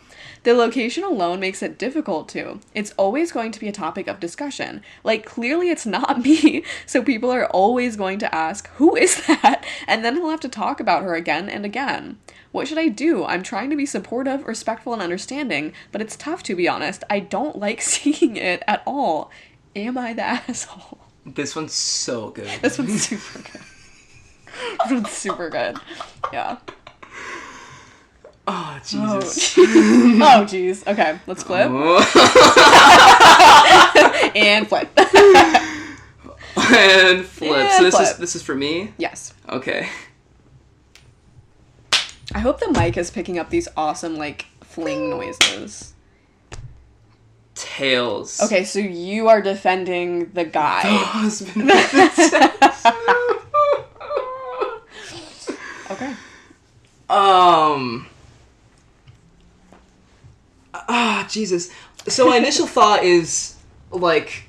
B: The location alone makes it difficult too. It's always going to be a topic of discussion. Like, clearly it's not me, so people are always going to ask, who is that? And then he'll have to talk about her again and again. What should I do? I'm trying to be supportive, respectful, and understanding, but it's tough, to be honest. I don't like seeing it at all. Am I the asshole?
A: This one's so good.
B: This one's super good. This one's super good. Yeah.
A: Oh, Jesus.
B: Oh, jeez. Okay, let's flip. Oh. And flip.
A: And flip.
B: And
A: so
B: flip.
A: This is for me?
B: Yes.
A: Okay.
B: I hope the mic is picking up these awesome, like, fling noises.
A: Tails.
B: Okay, so you are defending the guy.
A: The husband.
B: Okay.
A: Jesus. So my initial thought is, like,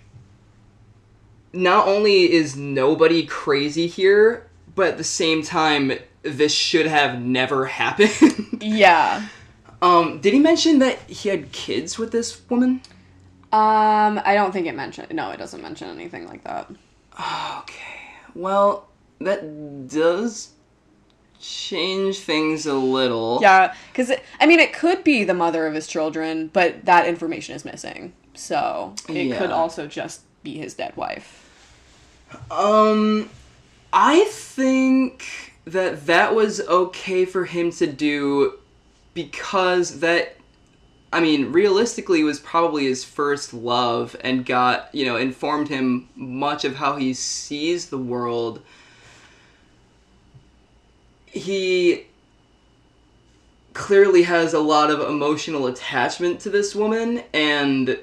A: not only is nobody crazy here, but at the same time, this should have never happened.
B: Yeah.
A: Did he mention that he had kids with this woman?
B: I don't think it mentioned... No, it doesn't mention anything like that.
A: Okay. Well, that does change things a little.
B: Yeah, because, I mean, it could be the mother of his children, but that information is missing. So, it could also just be his dead wife.
A: I think that was okay for him to do because that, I mean, realistically was probably his first love and got, informed him much of how he sees the world. He clearly has a lot of emotional attachment to this woman and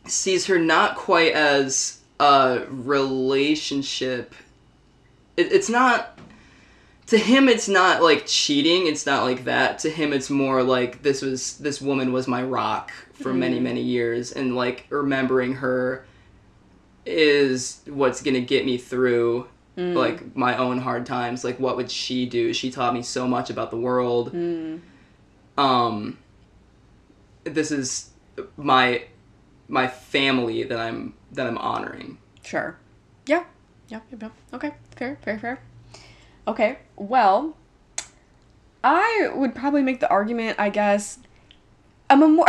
A: sees her not quite as a relationship. It's not, to him it's not like cheating, it's not like that. To him it's more like this woman was my rock for many, many years, and like remembering her is what's gonna get me through like my own hard times. Like, what would she do? She taught me so much about the world. This is my family that I'm honoring.
B: Sure. Yeah. Okay. Fair. Okay. Well, I would probably make the argument, I guess, a memorial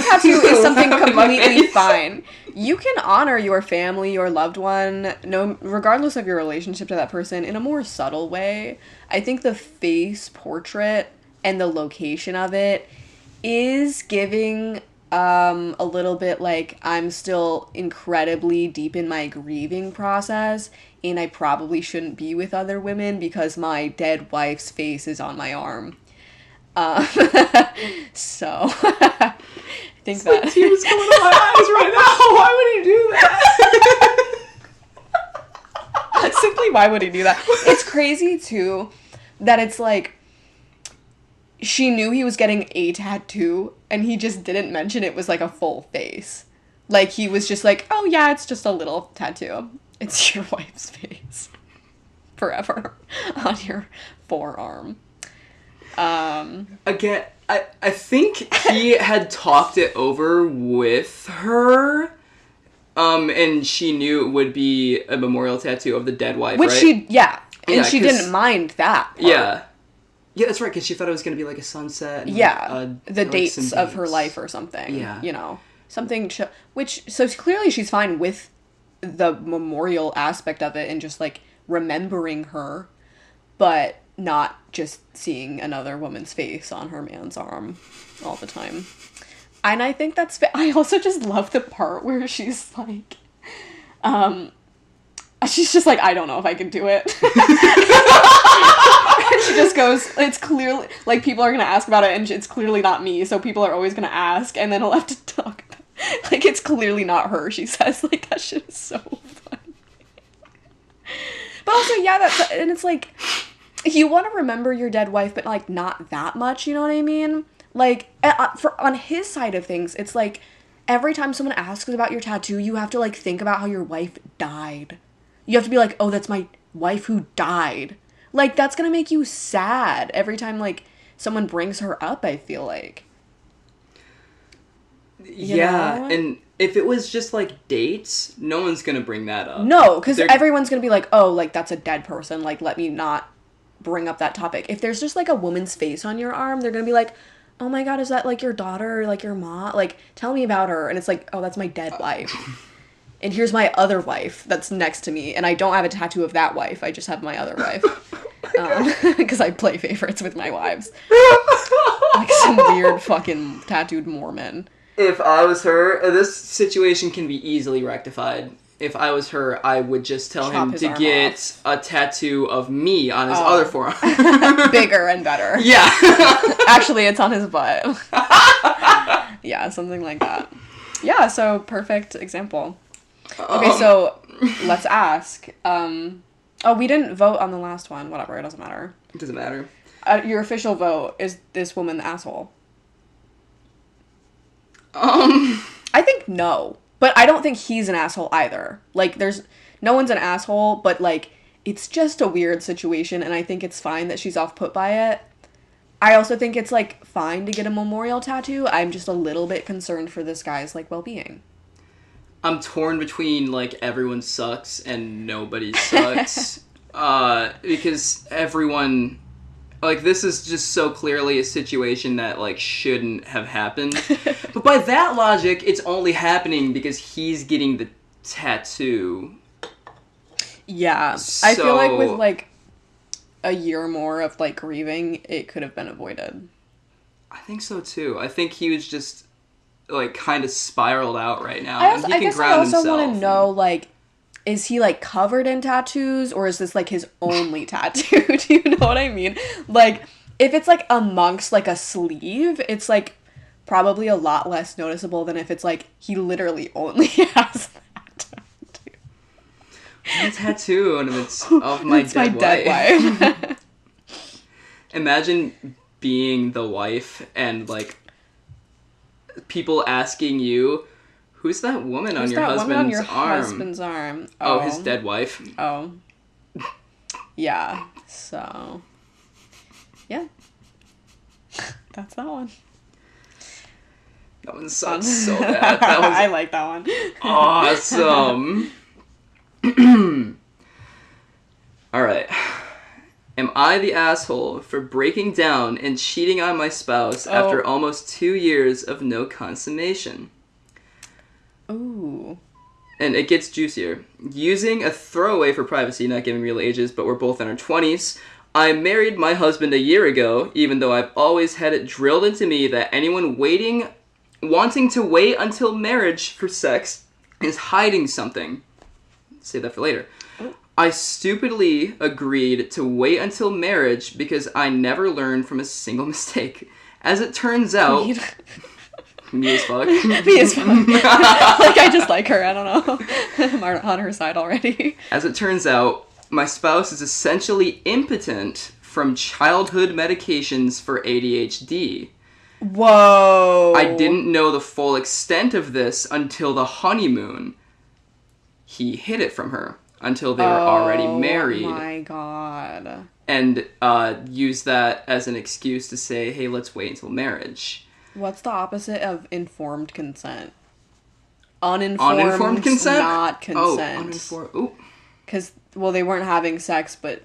B: tattoo is something completely fine. You can honor your family, your loved one, regardless of your relationship to that person, in a more subtle way. I think the face portrait and the location of it is giving a little bit like, I'm still incredibly deep in my grieving process, and I probably shouldn't be with other women because my dead wife's face is on my arm. So I think that
A: tears coming to my eyes right now. Why would he do that?
B: Simply, why would he do that? It's crazy too that it's like she knew he was getting a tattoo and he just didn't mention it was like a full face. Like, he was just like, oh yeah, it's just a little tattoo. It's your wife's face forever on your forearm.
A: Again, I think he had talked it over with her, and she knew it would be a memorial tattoo of the dead wife,
B: Which
A: right?
B: She didn't mind that part.
A: Yeah, that's right, because she thought it was going to be like a sunset. And,
B: the dates of her life or something.
A: Yeah.
B: Something, so clearly she's fine with the memorial aspect of it and just, like, remembering her, but not just seeing another woman's face on her man's arm all the time. And I think that's... I also just love the part where she's like... she's just like, I don't know if I can do it. And she just goes, it's clearly... Like, people are going to ask about it, and it's clearly not me, so people are always going to ask, and then I'll have to talk about it. Like, it's clearly not her, she says. Like, that shit is so funny. But also, yeah, and it's like... you want to remember your dead wife, but, like, not that much, you know what I mean? Like, on his side of things, it's like, every time someone asks about your tattoo, you have to, like, think about how your wife died. You have to be like, oh, that's my wife who died. Like, that's gonna make you sad every time, like, someone brings her up, I feel like. You know?
A: And if it was just, like, dates, no one's gonna bring that up.
B: No, because everyone's gonna be like, oh, like, that's a dead person, like, let me not bring up that topic. If there's just, like, a woman's face on your arm, they're gonna be like, oh my god, is that, like, your daughter or, like, your mom? Like, tell me about her. And it's like, oh, that's my dead wife. And here's my other wife that's next to me. And I don't have a tattoo of that wife. I just have my other wife. Because I play favorites with my wives. Like some weird fucking tattooed Mormon.
A: If I was her, this situation can be easily rectified. If I was her, I would just tell him to get a tattoo of me on his other forearm.
B: Bigger and better.
A: Yeah.
B: Actually, it's on his butt. Yeah, something like that. Yeah, so perfect example. Okay, so let's ask. We didn't vote on the last one. Whatever, it doesn't matter.
A: It doesn't matter.
B: Your official vote, is this woman the asshole? I think no. But I don't think he's an asshole either. Like, no one's an asshole, but, like, it's just a weird situation, and I think it's fine that she's off-put by it. I also think it's, like, fine to get a memorial tattoo. I'm just a little bit concerned for this guy's, like, well-being.
A: I'm torn between, like, everyone sucks and nobody sucks. Because everyone... Like, this is just so clearly a situation that, like, shouldn't have happened. But by that logic, it's only happening because he's getting the tattoo.
B: Yeah. So... I feel like with, like, a year more of, like, grieving, it could have been avoided.
A: I think so, too. I think he was just, like, kind of spiraled out right now.
B: I guess I also want to know, like... Is he, like, covered in tattoos, or is this, like, his only tattoo? Do you know what I mean? Like, if it's, like, amongst, like, a sleeve, it's, like, probably a lot less noticeable than if it's, like, he literally only has that tattoo.
A: One tattoo, and it's of my dead wife. Imagine being the wife, and, like, people asking you... Who's that woman on your husband's arm? Oh, his dead wife.
B: Oh. Yeah. So. Yeah. That's that one.
A: That one sucks so bad. That one's
B: I like that one.
A: Awesome. Alright. Am I the asshole for breaking down and cheating on my spouse after almost 2 years of no consummation?
B: Ooh.
A: And it gets juicier. Using a throwaway for privacy, not giving real ages, but we're both in our 20s, I married my husband a year ago, even though I've always had it drilled into me that anyone wanting to wait until marriage for sex is hiding something. Save that for later. I stupidly agreed to wait until marriage because I never learned from a single mistake. As it turns out... Me as fuck.
B: Me as fuck. Like, I just like her. I don't know. I'm on her side already.
A: As it turns out, my spouse is essentially impotent from childhood medications for ADHD.
B: Whoa.
A: I didn't know the full extent of this until the honeymoon. He hid it from her until they were already married.
B: Oh my god.
A: And used that as an excuse to say, hey, let's wait until marriage.
B: What's the opposite of informed consent? Uninformed consent? Not consent.
A: Oh, uninformed. Ooh.
B: Because, well, they weren't having sex, but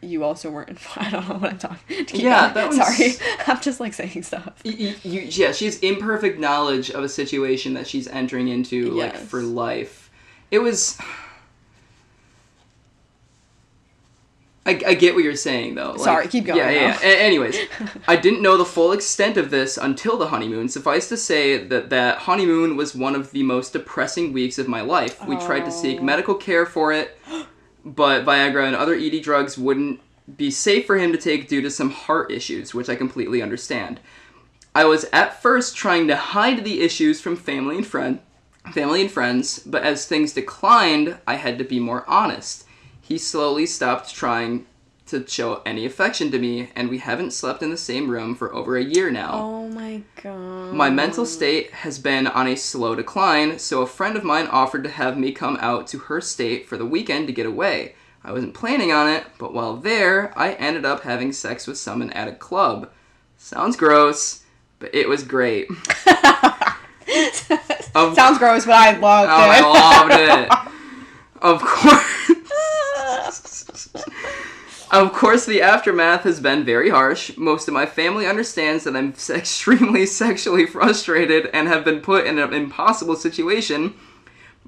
B: you also weren't informed. I don't know what I'm talking about.
A: Yeah, that was...
B: Sorry. I'm just, like, saying stuff.
A: Yeah, she has imperfect knowledge of a situation that she's entering into, like, for life. It was... I get what you're saying, though.
B: Sorry, keep going.
A: Yeah. Anyways, I didn't know the full extent of this until the honeymoon. Suffice to say that honeymoon was one of the most depressing weeks of my life. We tried to seek medical care for it, but Viagra and other ED drugs wouldn't be safe for him to take due to some heart issues, which I completely understand. I was at first trying to hide the issues from family and friends, but as things declined, I had to be more honest. He slowly stopped trying to show any affection to me, and we haven't slept in the same room for over a year now.
B: Oh my god.
A: My mental state has been on a slow decline, so a friend of mine offered to have me come out to her state for the weekend to get away. I wasn't planning on it, but while there, I ended up having sex with someone at a club. Sounds gross, but it was great.
B: Sounds gross, but I loved it.
A: I loved it. Of course. Of course, the aftermath has been very harsh. Most of my family understands that I'm extremely sexually frustrated and have been put in an impossible situation.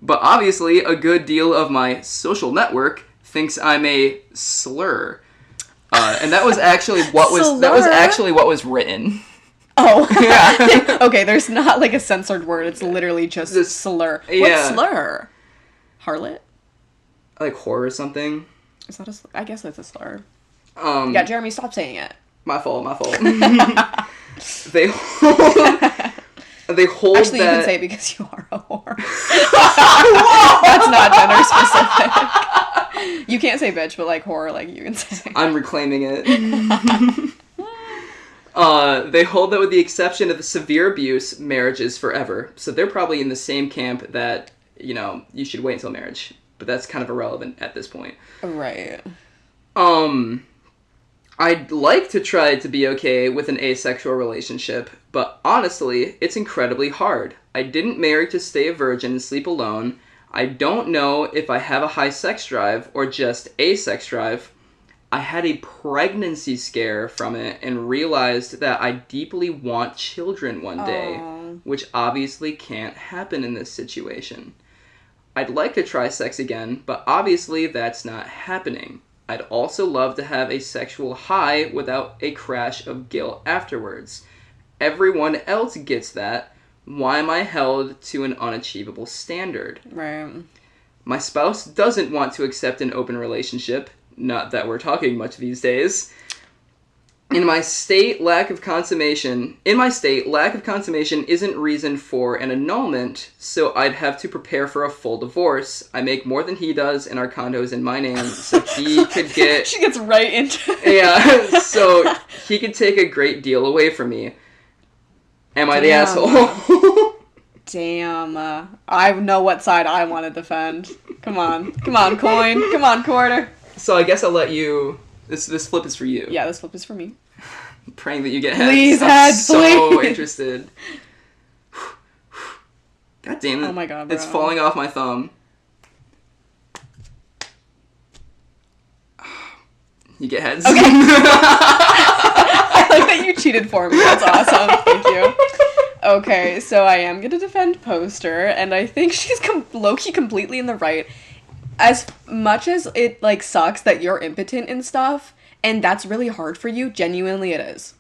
A: But obviously, a good deal of my social network thinks I'm a slur. And that was actually what was written.
B: Oh. Yeah. Okay, there's not like a censored word. It's literally just slur.
A: Yeah.
B: What slur? Harlot?
A: Like whore or something.
B: Is that a slur? I guess that's a slur. Yeah, Jeremy, stop saying it.
A: My fault. They hold
B: Actually,
A: that...
B: you can say it because you are a whore. That's not gender specific. You can't say bitch, but like whore, like you can say.
A: I'm reclaiming it. They hold that with the exception of the severe abuse, marriage is forever. So they're probably in the same camp that, you know, you should wait until marriage. But that's kind of irrelevant at this point.
B: Right.
A: I'd like to try to be okay with an asexual relationship, but honestly, it's incredibly hard. I didn't marry to stay a virgin and sleep alone. I don't know if I have a high sex drive or just a sex drive. I had a pregnancy scare from it and realized that I deeply want children one day, which obviously can't happen in this situation. I'd like to try sex again, but obviously that's not happening. I'd also love to have a sexual high without a crash of guilt afterwards. Everyone else gets that. Why am I held to an unachievable standard?
B: Right.
A: My spouse doesn't want to accept an open relationship. Not that we're talking much these days. In my state, lack of consummation isn't reason for an annulment, so I'd have to prepare for a full divorce. I make more than he does, and our condo is in my name, so he could get...
B: She gets right into it.
A: Yeah, so he could take a great deal away from me. Am I the asshole?
B: Damn. I know what side I want to defend. Come on, coin. Come on, quarter.
A: So I guess I'll let you... This flip is for you.
B: Yeah, this flip is for me.
A: Praying that you get heads.
B: Please,
A: I'm so interested. God damn it.
B: Oh my god, bro.
A: It's falling off my thumb. You get heads.
B: Okay. I like that you cheated for me. That's awesome. Thank you. Okay, so I am gonna defend Poster, and I think she's low-key completely in the right. As much as it, like, sucks that you're impotent and stuff, and that's really hard for you, genuinely it is.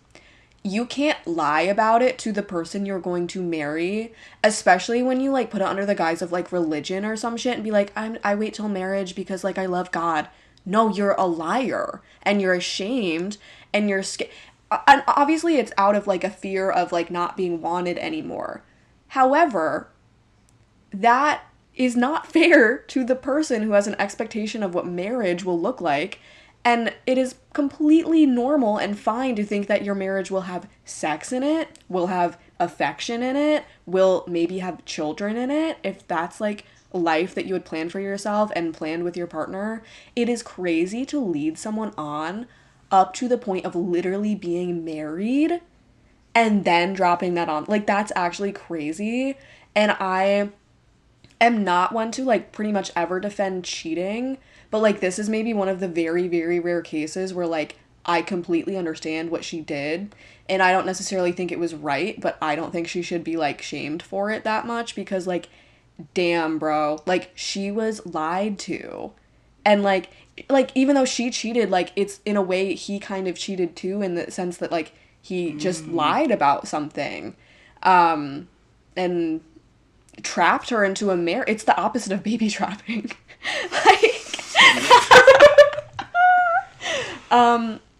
B: You can't lie about it to the person you're going to marry, especially when you, like, put it under the guise of, like, religion or some shit and be like, I wait till marriage because, like, I love God. No, you're a liar, and you're ashamed, and you're scared. And obviously it's out of, like, a fear of, like, not being wanted anymore. However, that is not fair to the person who has an expectation of what marriage will look like, and it is completely normal and fine to think that your marriage will have sex in it, will have affection in it, will maybe have children in it, if that's like life that you would plan for yourself and planned with your partner. It is crazy to lead someone on up to the point of literally being married and then dropping that on. Like, that's actually crazy, and I am not one to, like, pretty much ever defend cheating, but, like, this is maybe one of the very, very rare cases where, like, I completely understand what she did, and I don't necessarily think it was right, but I don't think she should be, like, shamed for it that much, because, like, damn, bro, like, she was lied to, and, like, even though she cheated, like, it's, in a way, he kind of cheated too, in the sense that, like, he just lied about something, and trapped her into a marriage. It's the opposite of baby trapping.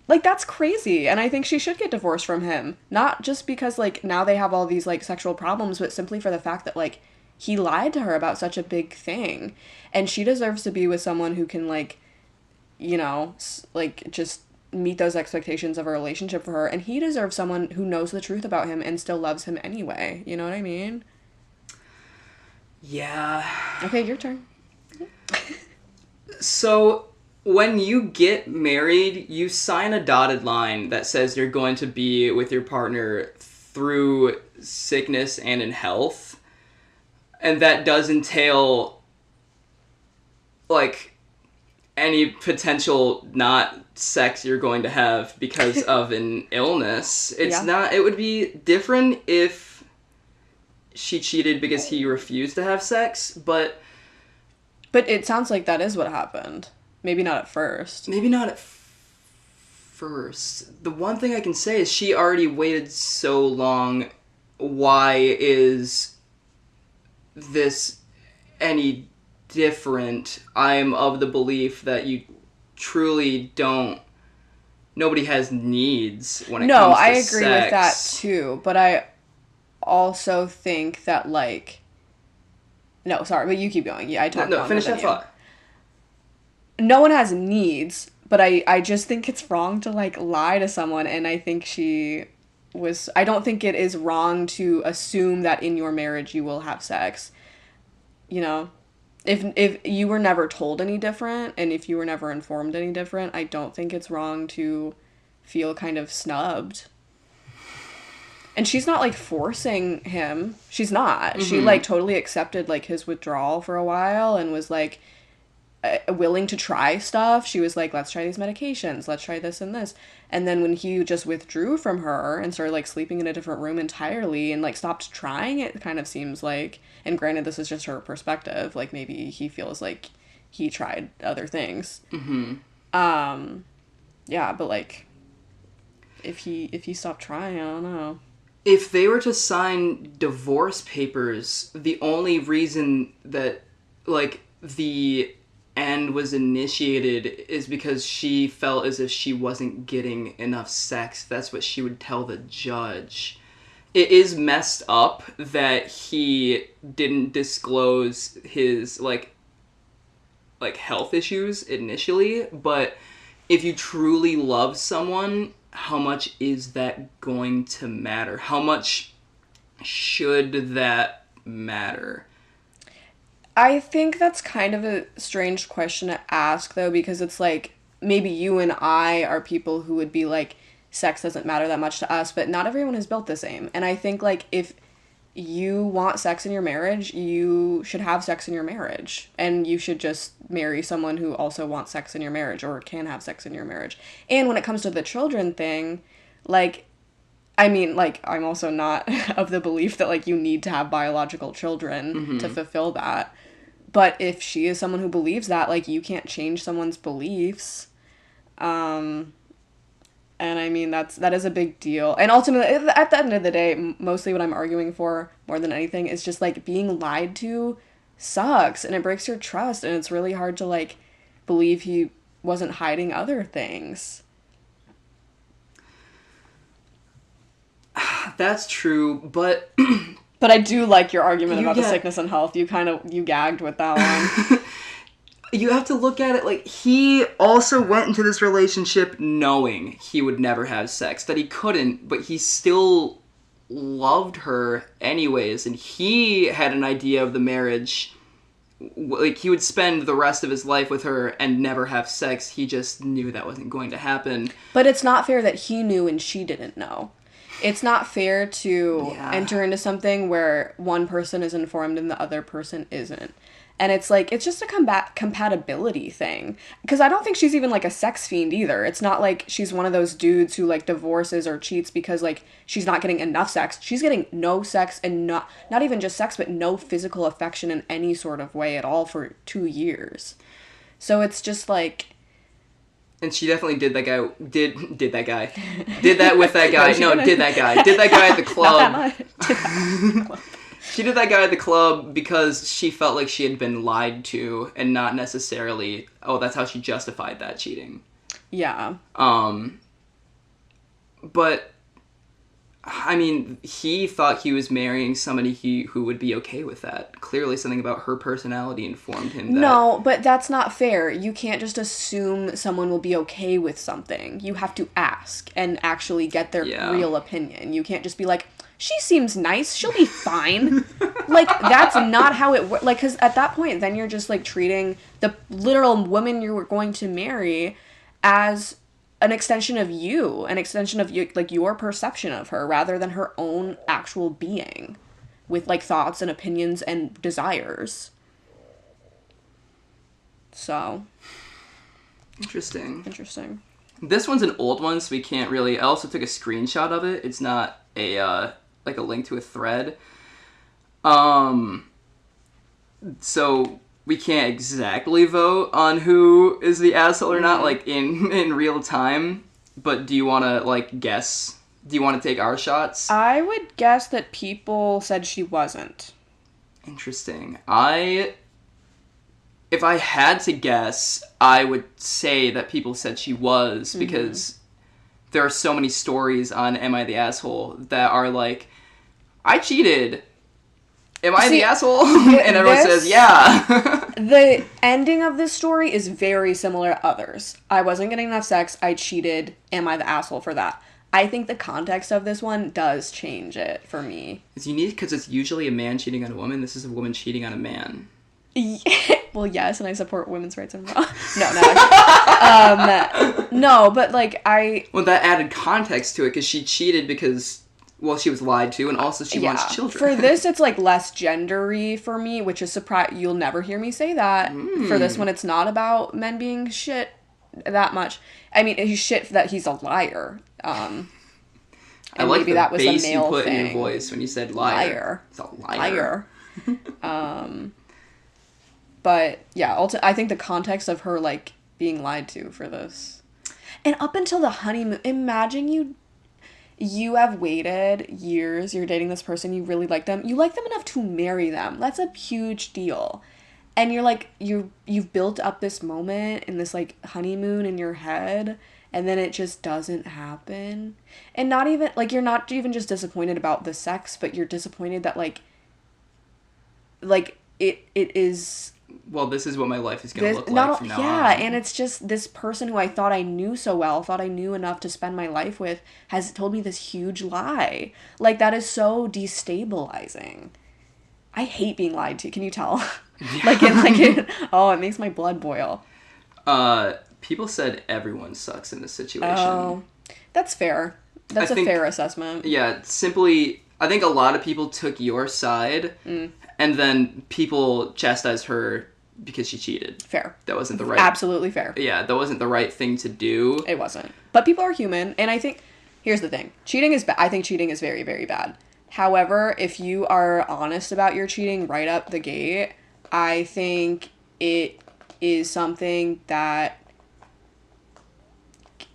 B: Like, that's crazy, and I think she should get divorced from him. Not just because, like, now they have all these, like, sexual problems, but simply for the fact that, like, he lied to her about such a big thing, and she deserves to be with someone who can, like, you know, like, just meet those expectations of a relationship for her, and he deserves someone who knows the truth about him and still loves him anyway. You know what I mean?
A: Yeah.
B: Okay, your turn.
A: So, when you get married, you sign a dotted line that says you're going to be with your partner through sickness and in health. And that does entail, like, any potential not sex you're going to have because of an illness. It's not... It would be different if she cheated because he refused to have sex, but...
B: But it sounds like that is what happened. Maybe not at first.
A: Maybe not at first. The one thing I can say is she already waited so long. Why is this any different? I'm of the belief that you truly don't... Nobody has needs when it comes to
B: No, I agree
A: sex.
B: with that too. But I also think that, like... No, sorry, but you keep going. Yeah, I talked
A: No, finish that thought.
B: No one has needs, but I just think it's wrong to, like, lie to someone, and I think she was... I don't think it is wrong to assume that in your marriage you will have sex. You know? If you were never told any different, and if you were never informed any different, I don't think it's wrong to feel kind of snubbed. And she's not, like, forcing him. She's not. Mm-hmm. She, like, totally accepted, like, his withdrawal for a while and was, like, willing to try stuff. She was like, let's try these medications. Let's try this and this. And then when he just withdrew from her and started, like, sleeping in a different room entirely and, like, stopped trying, it kind of seems like... And granted, this is just her perspective. Like, maybe he feels like he tried other things.
A: Mm-hmm.
B: Yeah, but, like, if he stopped trying, I don't know.
A: If they were to sign divorce papers, the only reason that, like, the end was initiated is because she felt as if she wasn't getting enough sex. That's what she would tell the judge. It is messed up that he didn't disclose his, like health issues initially, but if you truly love someone... How much is that going to matter? How much should that matter?
B: I think that's kind of a strange question to ask, though, because it's like, maybe you and I are people who would be like, sex doesn't matter that much to us, but not everyone is built the same. And I think, like, if you want sex in your marriage, you should have sex in your marriage. And you should just marry someone who also wants sex in your marriage or can have sex in your marriage. And when it comes to the children thing, like, I mean, like, I'm also not of the belief that, like, you need to have biological children to fulfill that. But if she is someone who believes that, like, you can't change someone's beliefs. And I mean, that is a big deal. And ultimately, at the end of the day, mostly what I'm arguing for, more than anything, is just, like, being lied to sucks. And it breaks your trust. And it's really hard to, like, believe he wasn't hiding other things.
A: That's true, but...
B: But I do like your argument about the sickness and health. You gagged with that one.
A: You have to look at it like he also went into this relationship knowing he would never have sex, that he couldn't, but he still loved her anyways, and he had an idea of the marriage, like he would spend the rest of his life with her and never have sex. He just knew that wasn't going to happen.
B: But it's not fair that he knew and she didn't know. It's not fair to enter into something where one person is informed and the other person isn't. And it's like, it's just a compatibility thing. Because I don't think she's even, like, a sex fiend either. It's not like she's one of those dudes who, like, divorces or cheats because, like, she's not getting enough sex. She's getting no sex and not even just sex, but no physical affection in any sort of way at all for 2 years. So it's just, like...
A: And she definitely did that guy. Did that guy. Did that with that guy. Did that guy. Did that guy at the club.
B: Not that much.
A: She did that guy at the club because she felt like she had been lied to and not necessarily, that's how she justified that cheating.
B: Yeah.
A: But I mean, he thought he was marrying somebody who would be okay with that. Clearly something about her personality informed him that...
B: No, but that's not fair. You can't just assume someone will be okay with something. You have to ask and actually get their real opinion. You can't just be like, she seems nice, she'll be fine. Like, that's not how it works. Like, because at that point, then you're just, like, treating the literal woman you're going to marry as an extension of you, an extension of you, like, your perception of her, rather than her own actual being with, like, thoughts and opinions and desires. So.
A: Interesting. This one's an old one, so we can't really... I also took a screenshot of it. It's not a, like, a link to a thread. So we can't exactly vote on who is the asshole or not, like, in real time. But do you want to, like, guess? Do you want to take our shots?
B: I would guess that people said she wasn't.
A: Interesting. If I had to guess, I would say that people said she was, because there are so many stories on Am I the Asshole that are like, I cheated. Am I the asshole? And everyone says, yeah.
B: The ending of this story is very similar to others. I wasn't getting enough sex, I cheated, am I the asshole for that? I think the context of this one does change it for me.
A: It's unique because it's usually a man cheating on a woman. This is a woman cheating on a man.
B: Well, yes, and I support women's rights and no, no, but like Well,
A: that added context to it because she cheated because... Well, she was lied to, and also she wants children.
B: For this, it's, like, less gender-y for me, which is you'll never hear me say that. For this one, it's not about men being shit that much. I mean, he's shit that he's a liar. I
A: like maybe that was bass a male you put thing. In your voice when you said liar. It's a liar.
B: But, yeah, I think the context of her, like, being lied to for this. And up until the honeymoon, imagine you have waited years, you're dating this person, you really like them. You like them enough to marry them. That's a huge deal. And you're like, you've built up this moment in this, like, honeymoon in your head, and then it just doesn't happen. And not even, like, you're not even just disappointed about the sex, but you're disappointed that, like it is...
A: Well, this is what my life is going to look like from now on.
B: Yeah, and it's just this person who I thought I knew so well, thought I knew enough to spend my life with, has told me this huge lie. Like, that is so destabilizing. I hate being lied to. Can you tell? Yeah. It makes my blood boil.
A: People said everyone sucks in this situation.
B: Oh, that's fair. That's a fair assessment.
A: Yeah, simply, I think a lot of people took your side, and then people chastised her because she cheated.
B: Fair.
A: That wasn't the right...
B: Absolutely fair.
A: Yeah, that wasn't the right thing to do.
B: It wasn't. But people are human, and I think... Here's the thing. Cheating is I think cheating is very, very bad. However, if you are honest about your cheating right up the gate, I think it is something that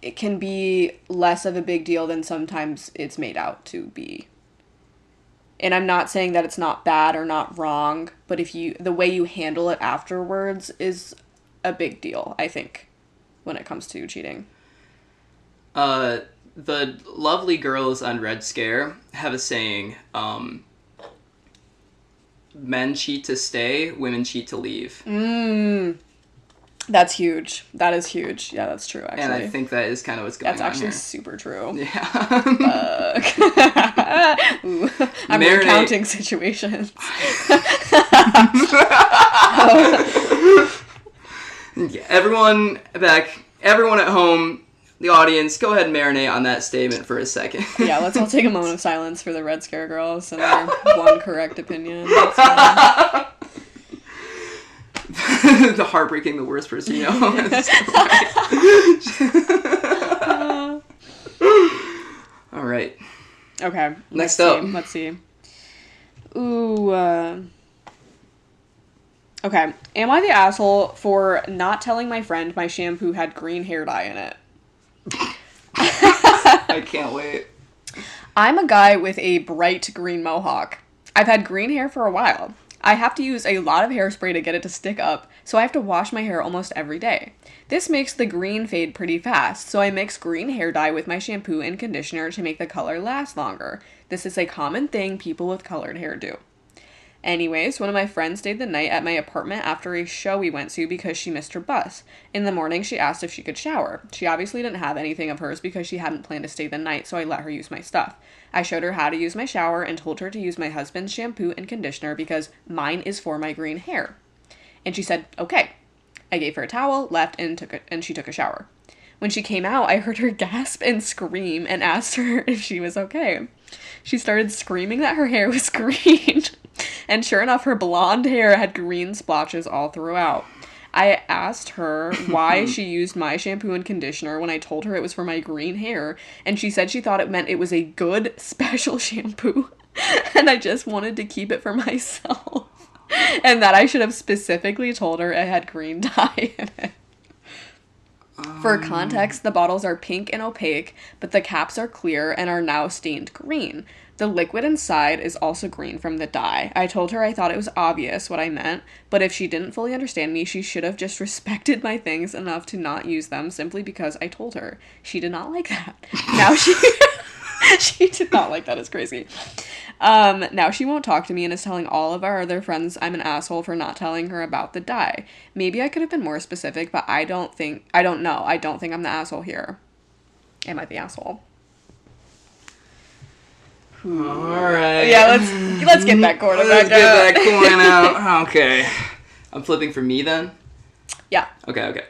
B: it can be less of a big deal than sometimes it's made out to be. And I'm not saying that it's not bad or not wrong, but the way you handle it afterwards is a big deal, I think, when it comes to cheating.
A: The lovely girls on Red Scare have a saying, men cheat to stay, women cheat to leave.
B: That's huge. That is huge. Yeah, that's true, actually.
A: And I think that is kind of what's going on here.
B: That's actually super true.
A: Yeah.
B: Ooh, I'm recounting situations.
A: Yeah, everyone at home, the audience, go ahead and marinate on that statement for a second.
B: Yeah, let's all take a moment of silence for the Red Scare girls and their one correct opinion.
A: The heartbreaking, the worst person you know. All right.
B: Okay.
A: Next up.
B: Let's see. Ooh. Okay. Am I the asshole for not telling my friend my shampoo had green hair dye in it?
A: I can't wait.
B: I'm a guy with a bright green mohawk. I've had green hair for a while. I have to use a lot of hairspray to get it to stick up, so I have to wash my hair almost every day. This makes the green fade pretty fast, so I mix green hair dye with my shampoo and conditioner to make the color last longer. This is a common thing people with colored hair do. Anyways, one of my friends stayed the night at my apartment after a show we went to because she missed her bus. In the morning, she asked if she could shower. She obviously didn't have anything of hers because she hadn't planned to stay the night, so I let her use my stuff. I showed her how to use my shower and told her to use my husband's shampoo and conditioner because mine is for my green hair. And she said, okay. I gave her a towel, left, and she took a shower. When she came out, I heard her gasp and scream and asked her if she was okay. She started screaming that her hair was green. And sure enough, her blonde hair had green splotches all throughout. I asked her why she used my shampoo and conditioner when I told her it was for my green hair, and she said she thought it meant it was a good, special shampoo, and I just wanted to keep it for myself, and that I should have specifically told her it had green dye in it. For context, the bottles are pink and opaque, but the caps are clear and are now stained green. The liquid inside is also green from the dye. I told her I thought it was obvious what I meant, but if she didn't fully understand me, she should have just respected my things enough to not use them simply because I told her. She did not like that. Now she did not like that. It's crazy. Now she won't talk to me and is telling all of our other friends I'm an asshole for not telling her about the dye. Maybe I could have been more specific, but I don't think I'm the asshole here. Am I the asshole?
A: All right.
B: Yeah, let's get that corner back
A: Let's get that coin out. Okay. I'm flipping for me then?
B: Yeah.
A: Okay.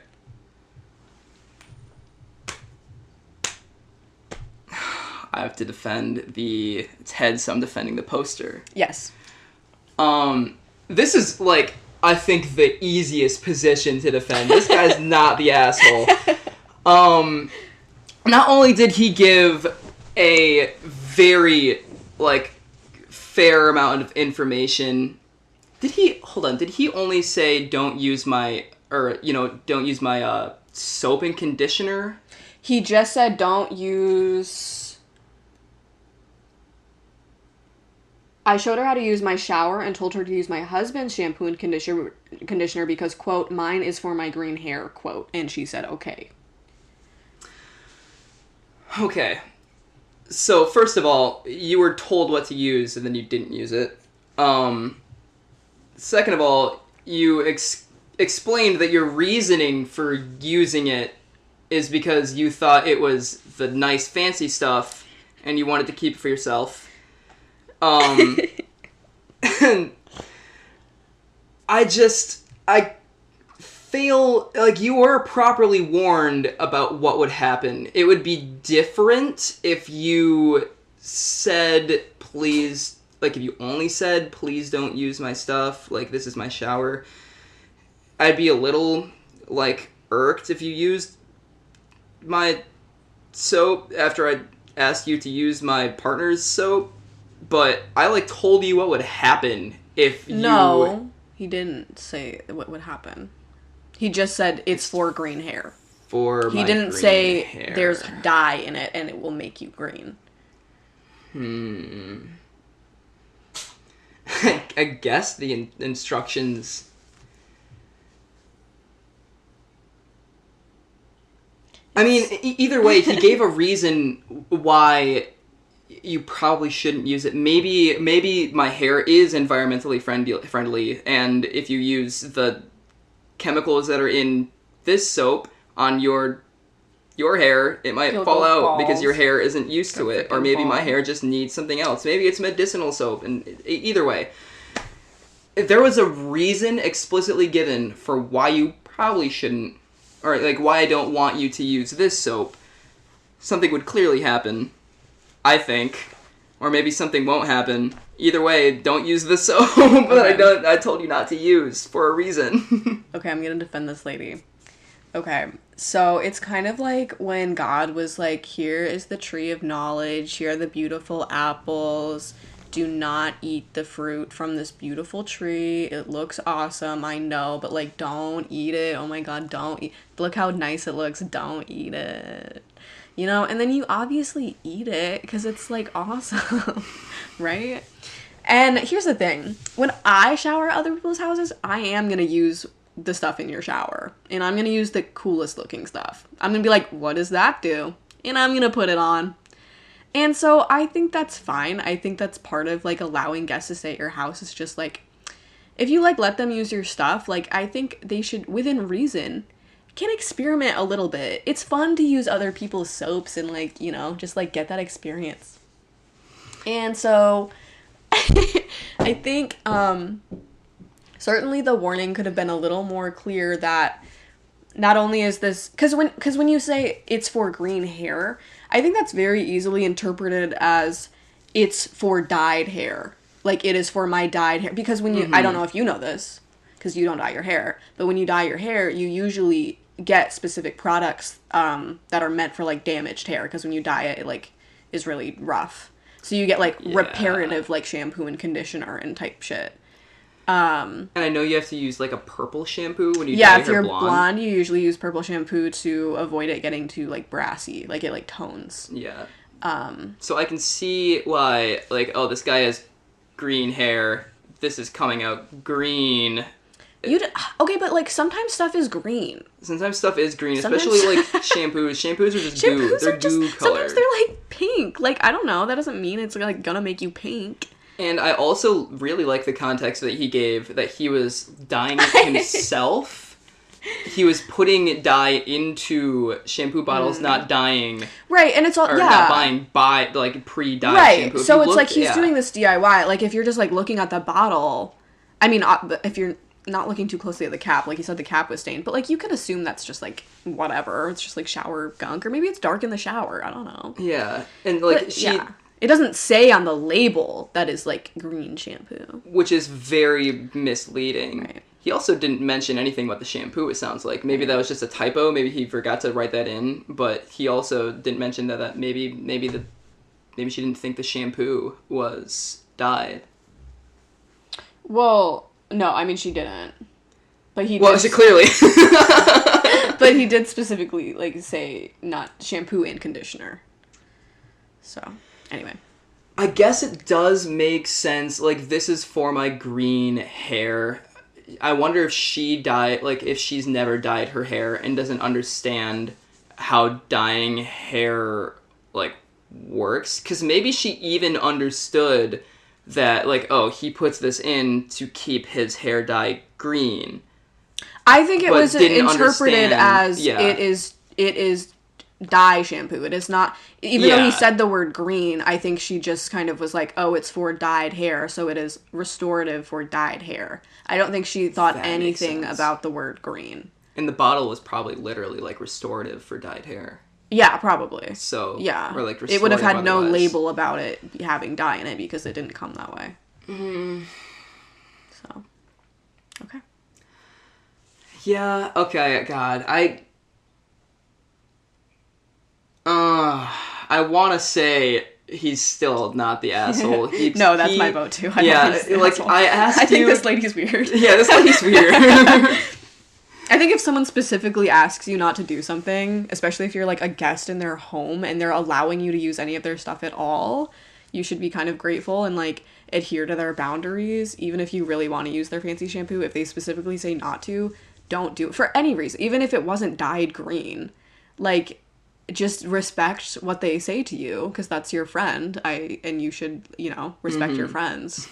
A: I have to defend it's head, so I'm defending the poster.
B: Yes.
A: This is, like, I think the easiest position to defend. This guy's not the asshole. Not only did he give a very, like, fair amount of information. Did he only say don't use my soap and conditioner?
B: He just said don't use... I showed her how to use my shower and told her to use my husband's shampoo and conditioner because, quote, mine is for my green hair, quote, and she said okay.
A: Okay. So, first of all, you were told what to use, and then you didn't use it. Second of all, you explained that your reasoning for using it is because you thought it was the nice, fancy stuff, and you wanted to keep it for yourself. And I feel like you were properly warned about what would happen. It would be different if you said, please, like, if you only said, please don't use my stuff, like, this is my shower. I'd be a little, like, irked if you used my soap after I asked you to use my partner's soap, but I, like, told you what would happen if you...
B: No, he didn't say what would happen. He just said it's for green hair. He didn't say
A: hair.
B: There's dye in it and it will make you green.
A: I guess the instructions... I mean, either way, he gave a reason why you probably shouldn't use it. Maybe my hair is environmentally friendly, and if you use the chemicals that are in this soap on your hair, it might fall out because your hair isn't used to it. Or maybe my hair just needs something else. Maybe it's medicinal soap. And either way, if there was a reason explicitly given for why you probably shouldn't, or like why I don't want you to use this soap, something would clearly happen, I think. Or maybe something won't happen. Either way, don't use the soap that I told you not to use for a reason.
B: Okay, I'm gonna defend this lady. Okay, so it's kind of like when God was like, here is the tree of knowledge, here are the beautiful apples, do not eat the fruit from this beautiful tree, it looks awesome, I know, but like, don't eat it, oh my god, don't eat, look how nice it looks, don't eat it. You know, and then you obviously eat it because it's, like, awesome, right? And here's the thing. When I shower at other people's houses, I am going to use the stuff in your shower. And I'm going to use the coolest looking stuff. I'm going to be like, what does that do? And I'm going to put it on. And so I think that's fine. I think that's part of, like, allowing guests to stay at your house. Is just, like, if you, like, let them use your stuff, like, I think they should, within reason, can experiment a little bit. It's fun to use other people's soaps and, like, you know, just, like, get that experience. And so I think certainly the warning could have been a little more clear that not only is this, because when you say it's for green hair, I think that's very easily interpreted as it's for dyed hair. Like, it is for my dyed hair. Because when you, I don't know if you know this, because you don't dye your hair, but when you dye your hair, you usually get specific products that are meant for, like, damaged hair. Because when you dye it, it, like, is really rough. So you get, like, reparative, like, shampoo and conditioner and type shit.
A: And I know you have to use, like, a purple shampoo when you dye your hair blonde. Yeah, if you're blonde,
B: you usually use purple shampoo to avoid it getting too, like, brassy. Like, it, like, tones.
A: Yeah. So I can see why, like, oh, this guy has green hair. This is coming out green.
B: Okay, but, like, sometimes stuff is green.
A: Sometimes stuff is green, especially, like, shampoos. Shampoos are just goo. They're goo colored.
B: Sometimes they're, like, pink. Like, I don't know. That doesn't mean it's, like, gonna make you pink.
A: And I also really like the context that he gave, that he was dyeing it himself. He was putting dye into shampoo bottles, not dyeing.
B: Right, and it's all,
A: or not buying, like, pre-dyed shampoo.
B: Right, so it's like he's doing this DIY. Like, if you're just, like, looking at the bottle, I mean, if you're not looking too closely at the cap, like you said, the cap was stained, but, like, you can assume that's just, like, whatever. It's just, like, shower gunk, or maybe it's dark in the shower. I don't know.
A: Yeah, and, like,
B: It doesn't say on the label that is, like, green shampoo.
A: Which is very misleading.
B: Right.
A: He also didn't mention anything about the shampoo, it sounds like. Maybe that was just a typo. Maybe he forgot to write that in. But he also didn't mention that maybe she didn't think the shampoo was dyed.
B: Well, no, I mean, she didn't. But he
A: she clearly.
B: But he did specifically, like, say not shampoo and conditioner. So... Anyway.
A: I guess it does make sense. Like, this is for my green hair. I wonder if if she's never dyed her hair and doesn't understand how dyeing hair, like, works. Because maybe she even understood that, like, oh, he puts this in to keep his hair dye green.
B: I think it was interpreted as it is dye shampoo. It is not, even though he said the word green, I think she just kind of was like, oh, it's for dyed hair, so it is restorative for dyed hair. I don't think she thought anything about the word green.
A: And the bottle was probably literally, like, restorative for dyed hair.
B: Yeah, probably.
A: So,
B: yeah.
A: Or, like,
B: it would have had no label about it having dye in it because it didn't come that way. So, okay.
A: Yeah, okay, God, I want to say he's still not the asshole.
B: No, that's my vote too.
A: I asked you...
B: I think this lady's weird.
A: Yeah, this lady's weird.
B: I think if someone specifically asks you not to do something, especially if you're, like, a guest in their home and they're allowing you to use any of their stuff at all, you should be kind of grateful and, like, adhere to their boundaries. Even if you really want to use their fancy shampoo, if they specifically say not to, don't do it for any reason. Even if it wasn't dyed green, like... just respect what they say to you, because that's your friend. And you should, you know, respect your friends.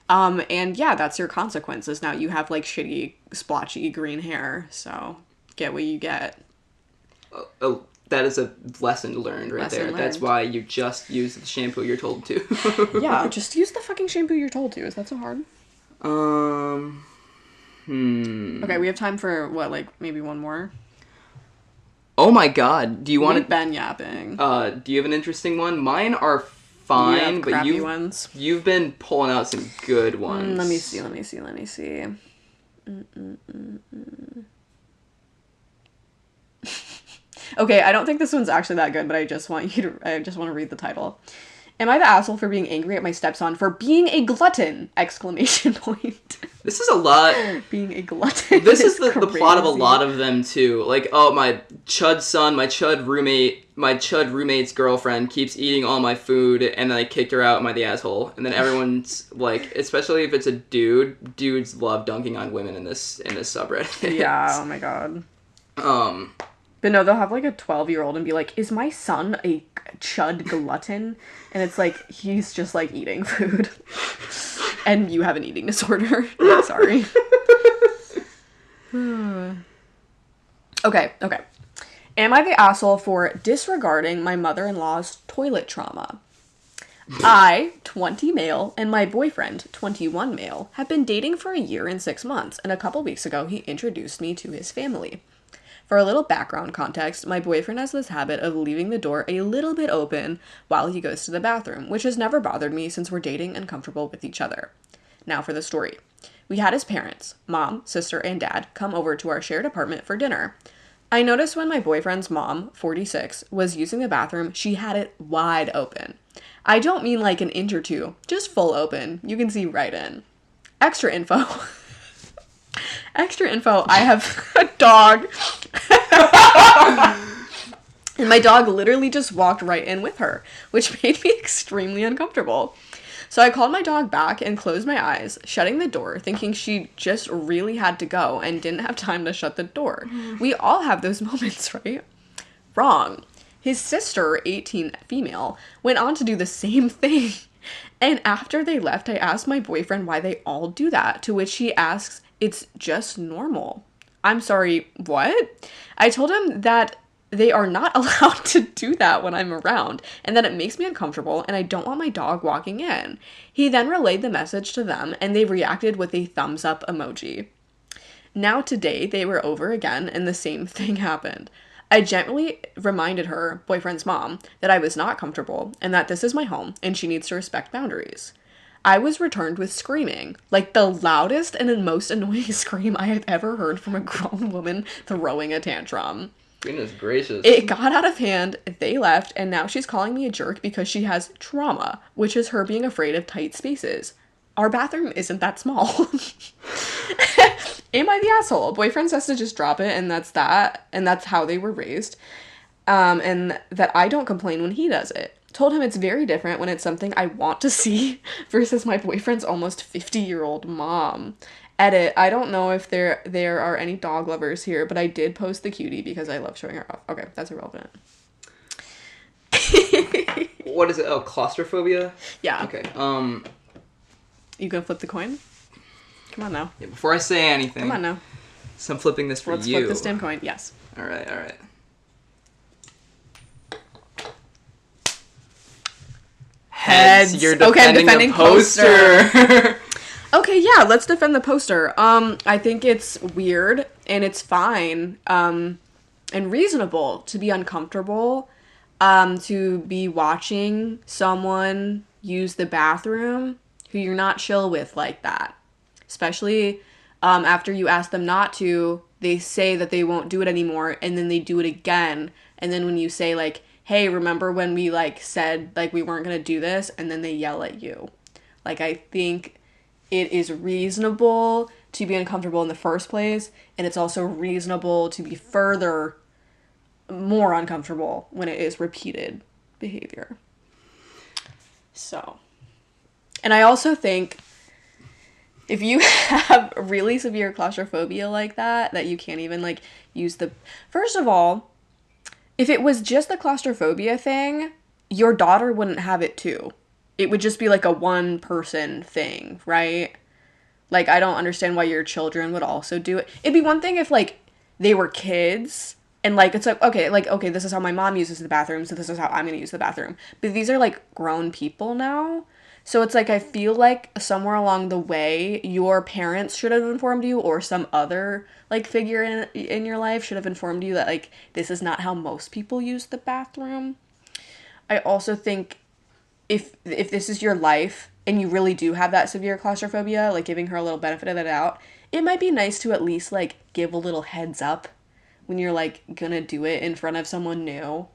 B: And yeah, that's your consequences. Now you have, like, shitty, splotchy green hair, so get what you get.
A: Oh, that is a lesson learned there. That's why you just use the shampoo you're told to.
B: Yeah, just use the fucking shampoo you're told to. Is that so hard? Okay, we have time for, what, like, maybe one more?
A: Oh my God! Do you want to?
B: We've been yapping.
A: Do you have an interesting one? Mine are fine, but you've been pulling out some good ones.
B: Let me see. Okay, I don't think this one's actually that good, but I just want to read the title. Am I the asshole for being angry at my stepson for being a glutton? Exclamation point.
A: This is a lot.
B: Being a glutton.
A: This is the plot of a lot of them, too. Like, oh, my chud son, my chud roommate's girlfriend keeps eating all my food, and then I kicked her out, am I the asshole? And then everyone's, like, especially if it's a dude, dudes love dunking on women in this subreddit.
B: Yeah, oh my god. But no, they'll have, like, a 12-year-old and be like, is my son a chud glutton? And it's like, he's just, like, eating food. And you have an eating disorder. Sorry. Okay. Am I the asshole for disregarding my mother-in-law's toilet trauma? I, 20 male, and my boyfriend, 21 male, have been dating for a year and 6 months, and a couple weeks ago he introduced me to his family. For a little background context, my boyfriend has this habit of leaving the door a little bit open while he goes to the bathroom, which has never bothered me since we're dating and comfortable with each other. Now for the story. We had his parents, mom, sister, and dad, come over to our shared apartment for dinner. I noticed when my boyfriend's mom, 46, was using the bathroom, she had it wide open. I don't mean like an inch or two, just full open. You can see right in. Extra info, I have a dog. And my dog literally just walked right in with her, which made me extremely uncomfortable. So I called my dog back and closed my eyes, shutting the door, thinking she just really had to go and didn't have time to shut the door. We all have those moments, right? Wrong. His sister, 18 female, went on to do the same thing. And after they left, I asked my boyfriend why they all do that, to which he asks, it's just normal. I'm sorry, what? I told him that they are not allowed to do that when I'm around, and that it makes me uncomfortable, and I don't want my dog walking in. He then relayed the message to them, and they reacted with a thumbs up emoji. Now today, they were over again, and the same thing happened. I gently reminded her, boyfriend's mom, that I was not comfortable, and that this is my home, and she needs to respect boundaries. I was returned with screaming, like the loudest and most annoying scream I have ever heard from a grown woman throwing a tantrum.
A: Goodness gracious.
B: It got out of hand, they left, and now she's calling me a jerk because she has trauma, which is her being afraid of tight spaces. Our bathroom isn't that small. Am I the asshole? Boyfriend says to just drop it, and that's that, and that's how they were raised. And that I don't complain when he does it. Told him it's very different when it's something I want to see versus my boyfriend's almost 50-year-old mom. Edit, I don't know if there are any dog lovers here, but I did post the cutie because I love showing her off. Okay, that's irrelevant.
A: What is it? Oh, claustrophobia?
B: Yeah.
A: Okay.
B: You gonna flip the coin? Come on now.
A: Yeah, before I say anything.
B: Come on now.
A: So I'm flipping this for
B: Let's
A: you.
B: flip this damn coin. Yes.
A: All right. Heads. You're defending the poster.
B: Okay, yeah, let's defend the poster. I think it's weird and it's fine, and reasonable to be uncomfortable, to be watching someone use the bathroom who you're not chill with like that. Especially, after you ask them not to, they say that they won't do it anymore, and then they do it again. And then when you say, like, hey, remember when we, like, said, like, we weren't gonna do this, and then they yell at you. Like, I think it is reasonable to be uncomfortable in the first place, and it's also reasonable to be further more uncomfortable when it is repeated behavior. So, and I also think if you have really severe claustrophobia like that you can't even, like, use the... First of all, if it was just the claustrophobia thing, your daughter wouldn't have it too. It would just be, like, a one-person thing, right? Like, I don't understand why your children would also do it. It'd be one thing if, like, they were kids, and, like, it's like, okay, this is how my mom uses the bathroom, so this is how I'm gonna use the bathroom. But these are, like, grown people now. So it's like, I feel like somewhere along the way, your parents should have informed you, or some other, like, figure in your life should have informed you that, like, this is not how most people use the bathroom. I also think if this is your life and you really do have that severe claustrophobia, like, giving her a little benefit of the doubt, it might be nice to at least, like, give a little heads up when you're, like, gonna do it in front of someone new.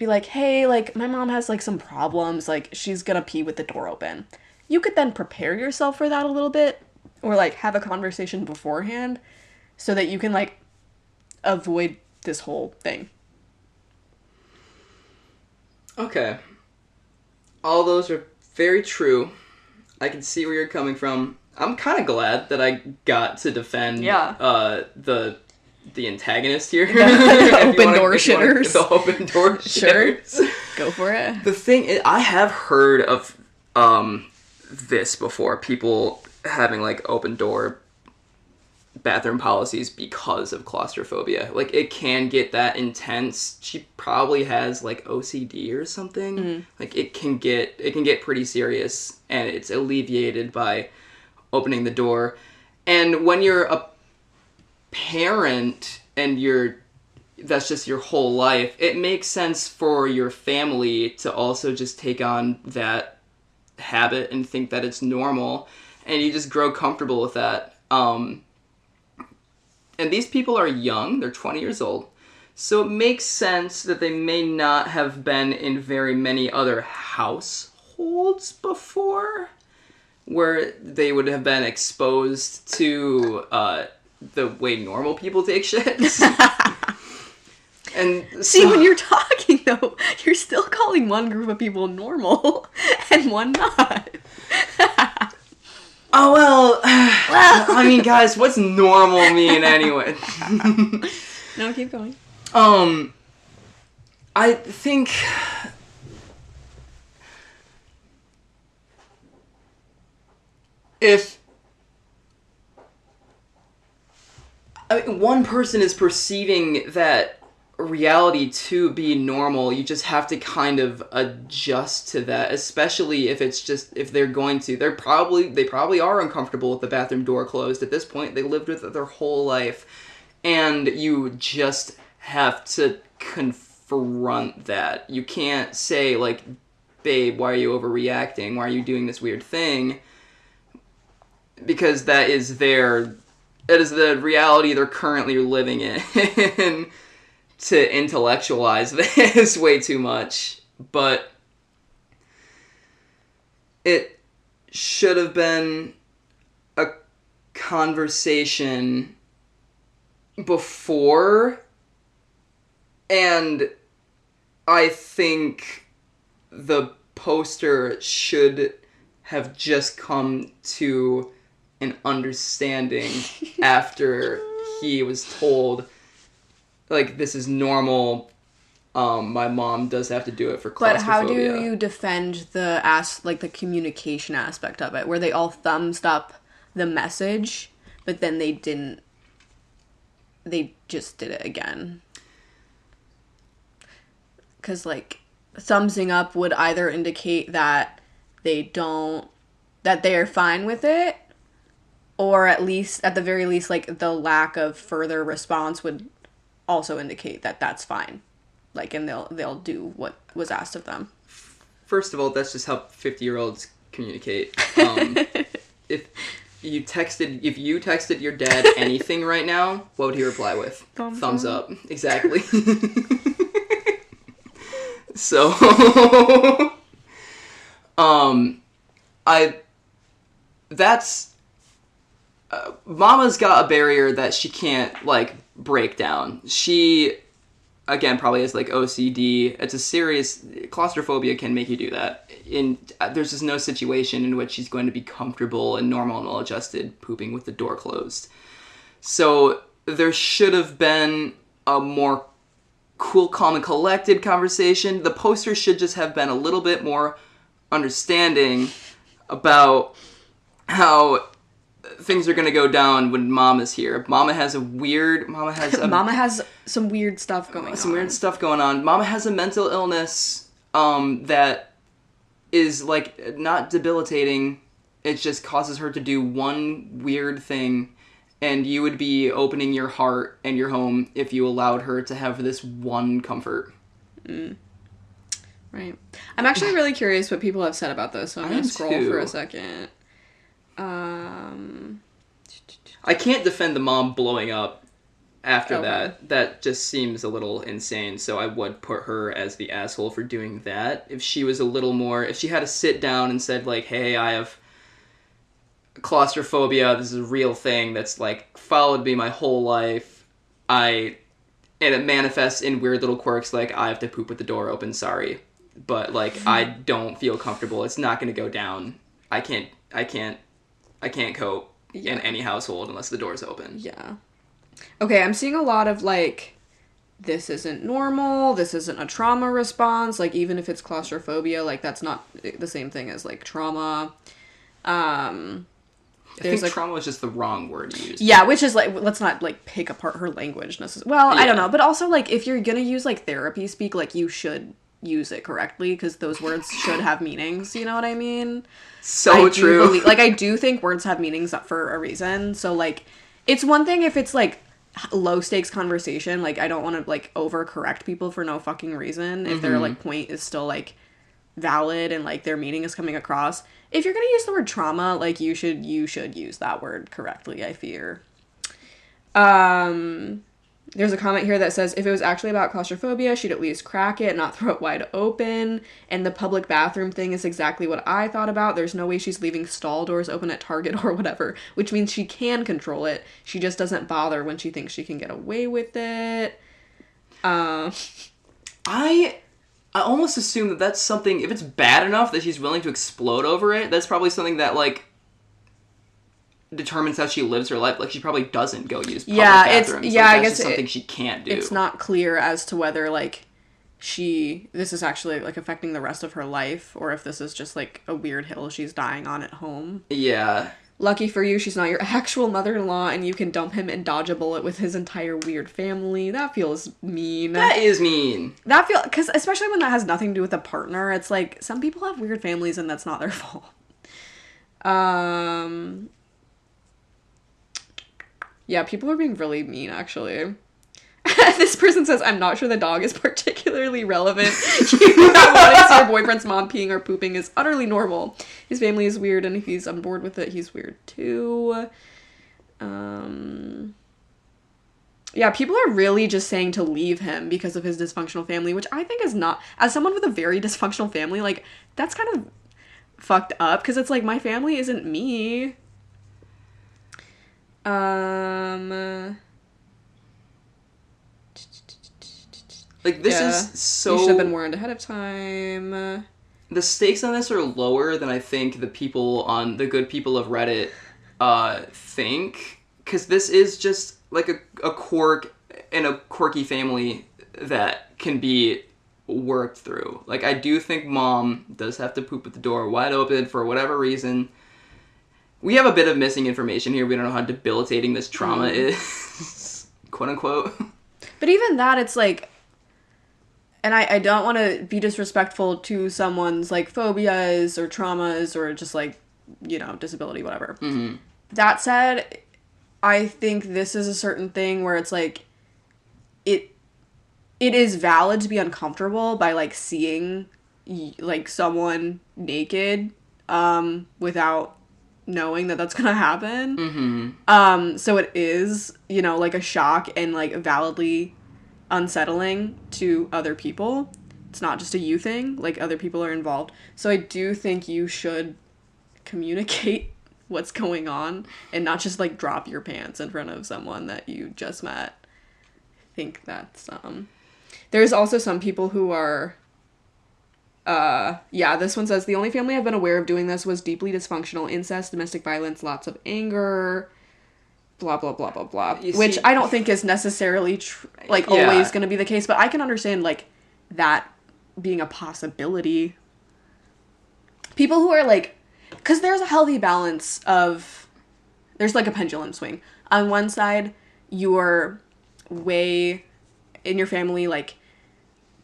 B: be like, hey, like, my mom has, like, some problems. Like, she's gonna pee with the door open. You could then prepare yourself for that a little bit. Or, like, have a conversation beforehand so that you can, like, avoid this whole thing.
A: Okay. All those are very true. I can see where you're coming from. I'm kind of glad that I got to defend the antagonist here.
B: The open door shitters.
A: The open door shitters.
B: Sure. Go for it.
A: The thing is, I have heard of this before. People having, like, open door bathroom policies because of claustrophobia. Like, it can get that intense. She probably has, like, OCD or something. Mm-hmm. Like, it can get pretty serious, and it's alleviated by opening the door. And when you're a parent and that's just your whole life, it makes sense for your family to also just take on that habit and think that it's normal, and you just grow comfortable with that. And these people are young, they're 20 years old, so it makes sense that they may not have been in very many other households before where they would have been exposed to the way normal people take shit. And
B: see, when you're talking, though, you're still calling one group of people normal and one not.
A: Oh, well, I mean, guys, what's normal mean anyway?
B: No, keep going.
A: I think if one person is perceiving that reality to be normal, you just have to kind of adjust to that, especially if they're going to. They probably are uncomfortable with the bathroom door closed. At this point, they lived with it their whole life, and you just have to confront that. You can't say, like, babe, why are you overreacting? Why are you doing this weird thing? Because that is the reality they're currently living in. To intellectualize this way too much, but it should have been a conversation before, and I think the poster should have just come to an understanding after he was told, like, this is normal. My mom does have to do it for claustrophobia.
B: But how do you defend the communication aspect of it, where they all thumbs up the message, but then they just did it again? Because, like, thumbsing up would either indicate that they are fine with it, or at the very least, like, the lack of further response would also indicate that that's fine. Like, and they'll do what was asked of them.
A: First of all, that's just how 50-year-olds communicate. If you texted your dad anything right now, what would he reply with? Thumbs up. Exactly. So, Mama's got a barrier that she can't, like, break down. She, again, probably has, like, OCD. It's a serious... Claustrophobia can make you do that. There's just no situation in which she's going to be comfortable and normal and well-adjusted pooping with the door closed. So there should have been a more cool, calm, and collected conversation. The poster should just have been a little bit more understanding about how things are going to go down when Mom is here. Mama has some weird stuff going on. Mama has a mental illness that is, like, not debilitating. It just causes her to do one weird thing, and you would be opening your heart and your home if you allowed her to have this one comfort.
B: Right. I'm actually really curious what people have said about this, so I'm going to scroll for a second.
A: I can't defend the mom blowing up after that just seems a little insane. So I would put her as the asshole for doing that. If she was a little more, if she had to sit down and said like, hey, I have claustrophobia, this is a real thing that's like followed me my whole life, and it manifests in weird little quirks like I have to poop with the door open, sorry, but like I don't feel comfortable, it's not going to go down, I can't cope in any household unless the door's open.
B: Yeah. Okay, I'm seeing a lot of, like, this isn't normal, this isn't a trauma response, like, even if it's claustrophobia, like, that's not the same thing as, like, trauma.
A: I think like, trauma is just the wrong word used.
B: Yeah, which is, like, let's not, like, pick apart her language necessarily. Well, yeah. I don't know, but also, like, if you're gonna use, like, therapy speak, like, you should use it correctly, because those words should have meanings, you know what I mean?
A: So true.
B: I do think words have meanings for a reason, so, like, it's one thing if it's, like, low stakes conversation, like I don't want to like overcorrect people for no fucking reason if their like point is still like valid and like their meaning is coming across. If you're gonna use the word trauma, like you should use that word correctly, I fear. There's a comment here that says, if it was actually about claustrophobia, she'd at least crack it, not throw it wide open. And the public bathroom thing is exactly what I thought about. There's no way she's leaving stall doors open at Target or whatever, which means she can control it. She just doesn't bother when she thinks she can get away with it.
A: I almost assume that that's something, if it's bad enough that she's willing to explode over it, that's probably something that, like, determines how she lives her life. Like, she probably doesn't go use public bathrooms. I guess it's something she can't do.
B: It's not clear as to whether, like, this is actually, like, affecting the rest of her life, or if this is just, like, a weird hill she's dying on at home.
A: Yeah.
B: Lucky for you, she's not your actual mother-in-law, and you can dump him and dodge a bullet with his entire weird family. That feels mean.
A: That is mean.
B: Because especially when that has nothing to do with a partner, it's like, some people have weird families and that's not their fault. Yeah, people are being really mean, actually. This person says, I'm not sure the dog is particularly relevant. You not wanting to see your boyfriend's mom peeing or pooping is utterly normal. His family is weird, and if he's on board with it, he's weird too. Yeah, people are really just saying to leave him because of his dysfunctional family, which I think is not... As someone with a very dysfunctional family, like, that's kind of fucked up, because it's like, my family isn't me.
A: Like, this is so...
B: You should have been warned ahead of time.
A: The stakes on this are lower than I think the good people of Reddit think. Because this is just, like, a quirk in a quirky family that can be worked through. Like, I do think mom does have to poop with the door wide open for whatever reason. We have a bit of missing information here. We don't know how debilitating this trauma is, quote unquote.
B: But even that, it's like, and I don't want to be disrespectful to someone's, like, phobias or traumas or just, like, you know, disability, whatever. Mm-hmm. That said, I think this is a certain thing where it's like, it is valid to be uncomfortable by, like, seeing, like, someone naked without knowing that that's gonna happen. Mm-hmm. So it is, you know, like, a shock and, like, validly unsettling to other people. It's not just a you thing, like, other people are involved. So I do think you should communicate what's going on and not just, like, drop your pants in front of someone that you just met. I think that's there's also some people who are this one says, the only family I've been aware of doing this was deeply dysfunctional, incest, domestic violence, lots of anger, blah, blah, blah, blah, blah. Which I don't think is necessarily, always going to be the case, but I can understand, like, that being a possibility. People who are, like, because there's a healthy balance of, there's, like, a pendulum swing. On one side, you're way, in your family, like,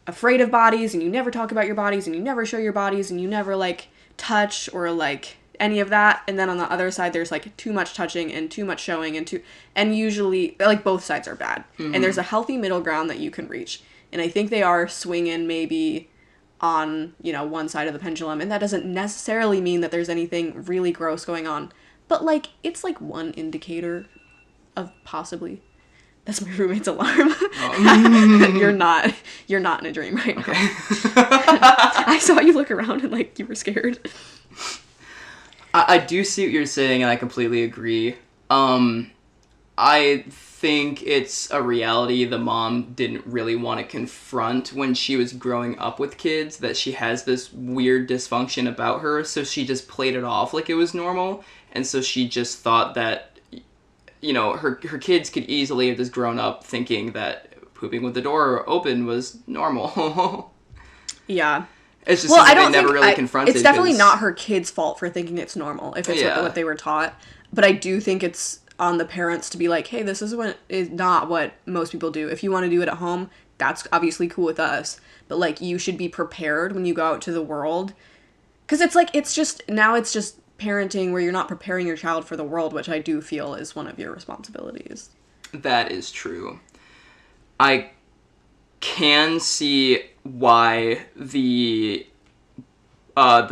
B: afraid of bodies, and you never talk about your bodies, and you never show your bodies, and you never, like, touch or, like, any of that. And then on the other side, there's, like, too much touching and too much showing and usually, like, both sides are bad. Mm-hmm. And there's a healthy middle ground that you can reach. And I think they are swinging maybe on, you know, one side of the pendulum. And that doesn't necessarily mean that there's anything really gross going on. But, like, it's, like, one indicator of possibly That's my roommate's alarm.
A: Oh.
B: You're not in a dream right now.
A: Okay.
B: I saw you look around and, like, you were scared.
A: I do see what you're saying, and I completely agree. I think it's a reality the mom didn't really want to confront when she was growing up with kids, that she has this weird dysfunction about her, so she just played it off like it was normal, and so she just thought that, you know, her kids could easily have just grown up thinking that pooping with the door open was normal.
B: Yeah.
A: It's just I don't never really confronted.
B: It's definitely not her kid's fault for thinking it's normal if it's what they were taught. But I do think it's on the parents to be like, hey, this is not what most people do. If you want to do it at home, that's obviously cool with us. But, like, you should be prepared when you go out to the world. Because it's like, it's just parenting where you're not preparing your child for the world, which I do feel is one of your responsibilities.
A: That is true. I can see why the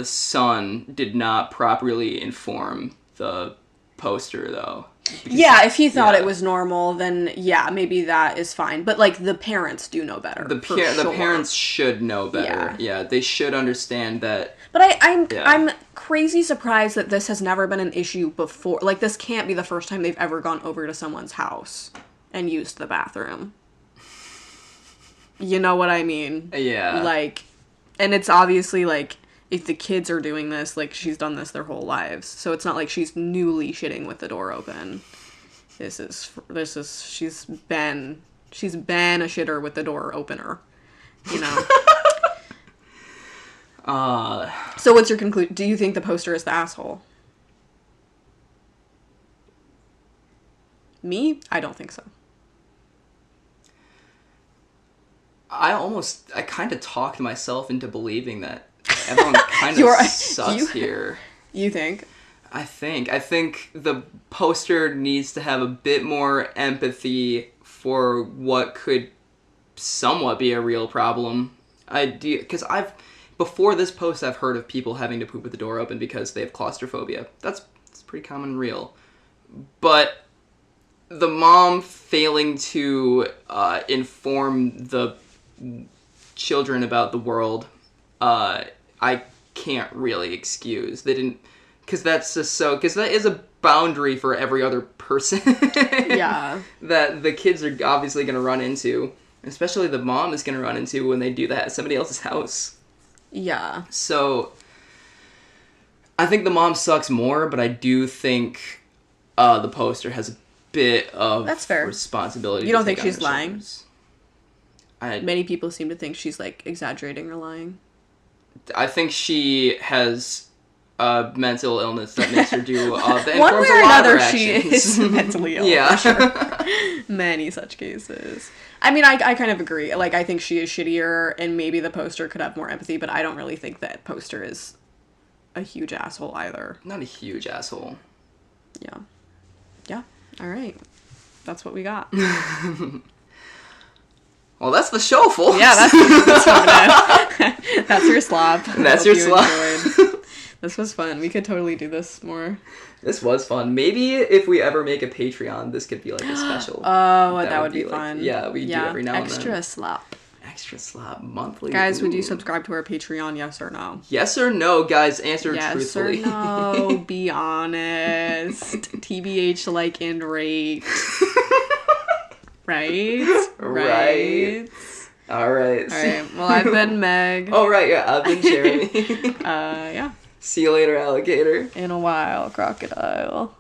A: son did not properly inform the poster, though. Because,
B: yeah, if he thought it was normal, then yeah, maybe that is fine. But, like, the parents do know better. The
A: parents should know better. Yeah, they should understand that.
B: But I'm crazy surprised that this has never been an issue before. Like, this can't be the first time they've ever gone over to someone's house and used the bathroom. You know what I mean?
A: Yeah.
B: Like, and it's obviously, like, if the kids are doing this, like, she's done this their whole lives. So it's not like she's newly shitting with the door open. She's been a shitter with the door opener. You know? So what's your conclusion? Do you think the poster is the asshole? Me? I don't think so.
A: I kind of talked myself into believing that everyone kind of sucks here.
B: You think?
A: I think the poster needs to have a bit more empathy for what could somewhat be a real problem. Because before this post, I've heard of people having to poop with the door open because they have claustrophobia. That's pretty common and real. But the mom failing to inform the children about the world, I can't really excuse. They didn't, because that is a boundary for every other person.
B: Yeah.
A: That the kids are obviously going to run into, especially the mom is going to run into when they do that at somebody else's house.
B: Yeah.
A: So, I think the mom sucks more, but I do think the poster has a bit of
B: That's fair.
A: Responsibility.
B: You don't think she's lying?
A: Many
B: people seem to think she's, like, exaggerating or lying.
A: I think she has a mental illness that makes her do that
B: one way or another. She
A: is
B: mentally ill. Yeah, for sure. Many such cases. I mean, I kind of agree. Like, I think she is shittier, and maybe the poster could have more empathy, but I don't really think that poster is a huge asshole either.
A: Not a huge asshole.
B: Yeah. Yeah. All right. That's what we got.
A: Well, that's the show, folks.
B: Yeah, that's your slop.
A: That's your slop.
B: This was fun. We could totally do this more.
A: This was fun. Maybe if we ever make a Patreon, this could be like a special.
B: Oh, that would be fun.
A: Like, yeah, we do every now and then.
B: Extra slop.
A: Extra slop monthly.
B: Guys, would you subscribe to our Patreon? Yes or no?
A: Yes or no, guys. Answer truthfully.
B: Yes or no. Be honest. TBH, like, and rate. Right?
A: All right.
B: Well, I've been Meg.
A: Oh, right. Yeah, I've been Jeremy.
B: Yeah.
A: See you later, alligator.
B: In a while, crocodile.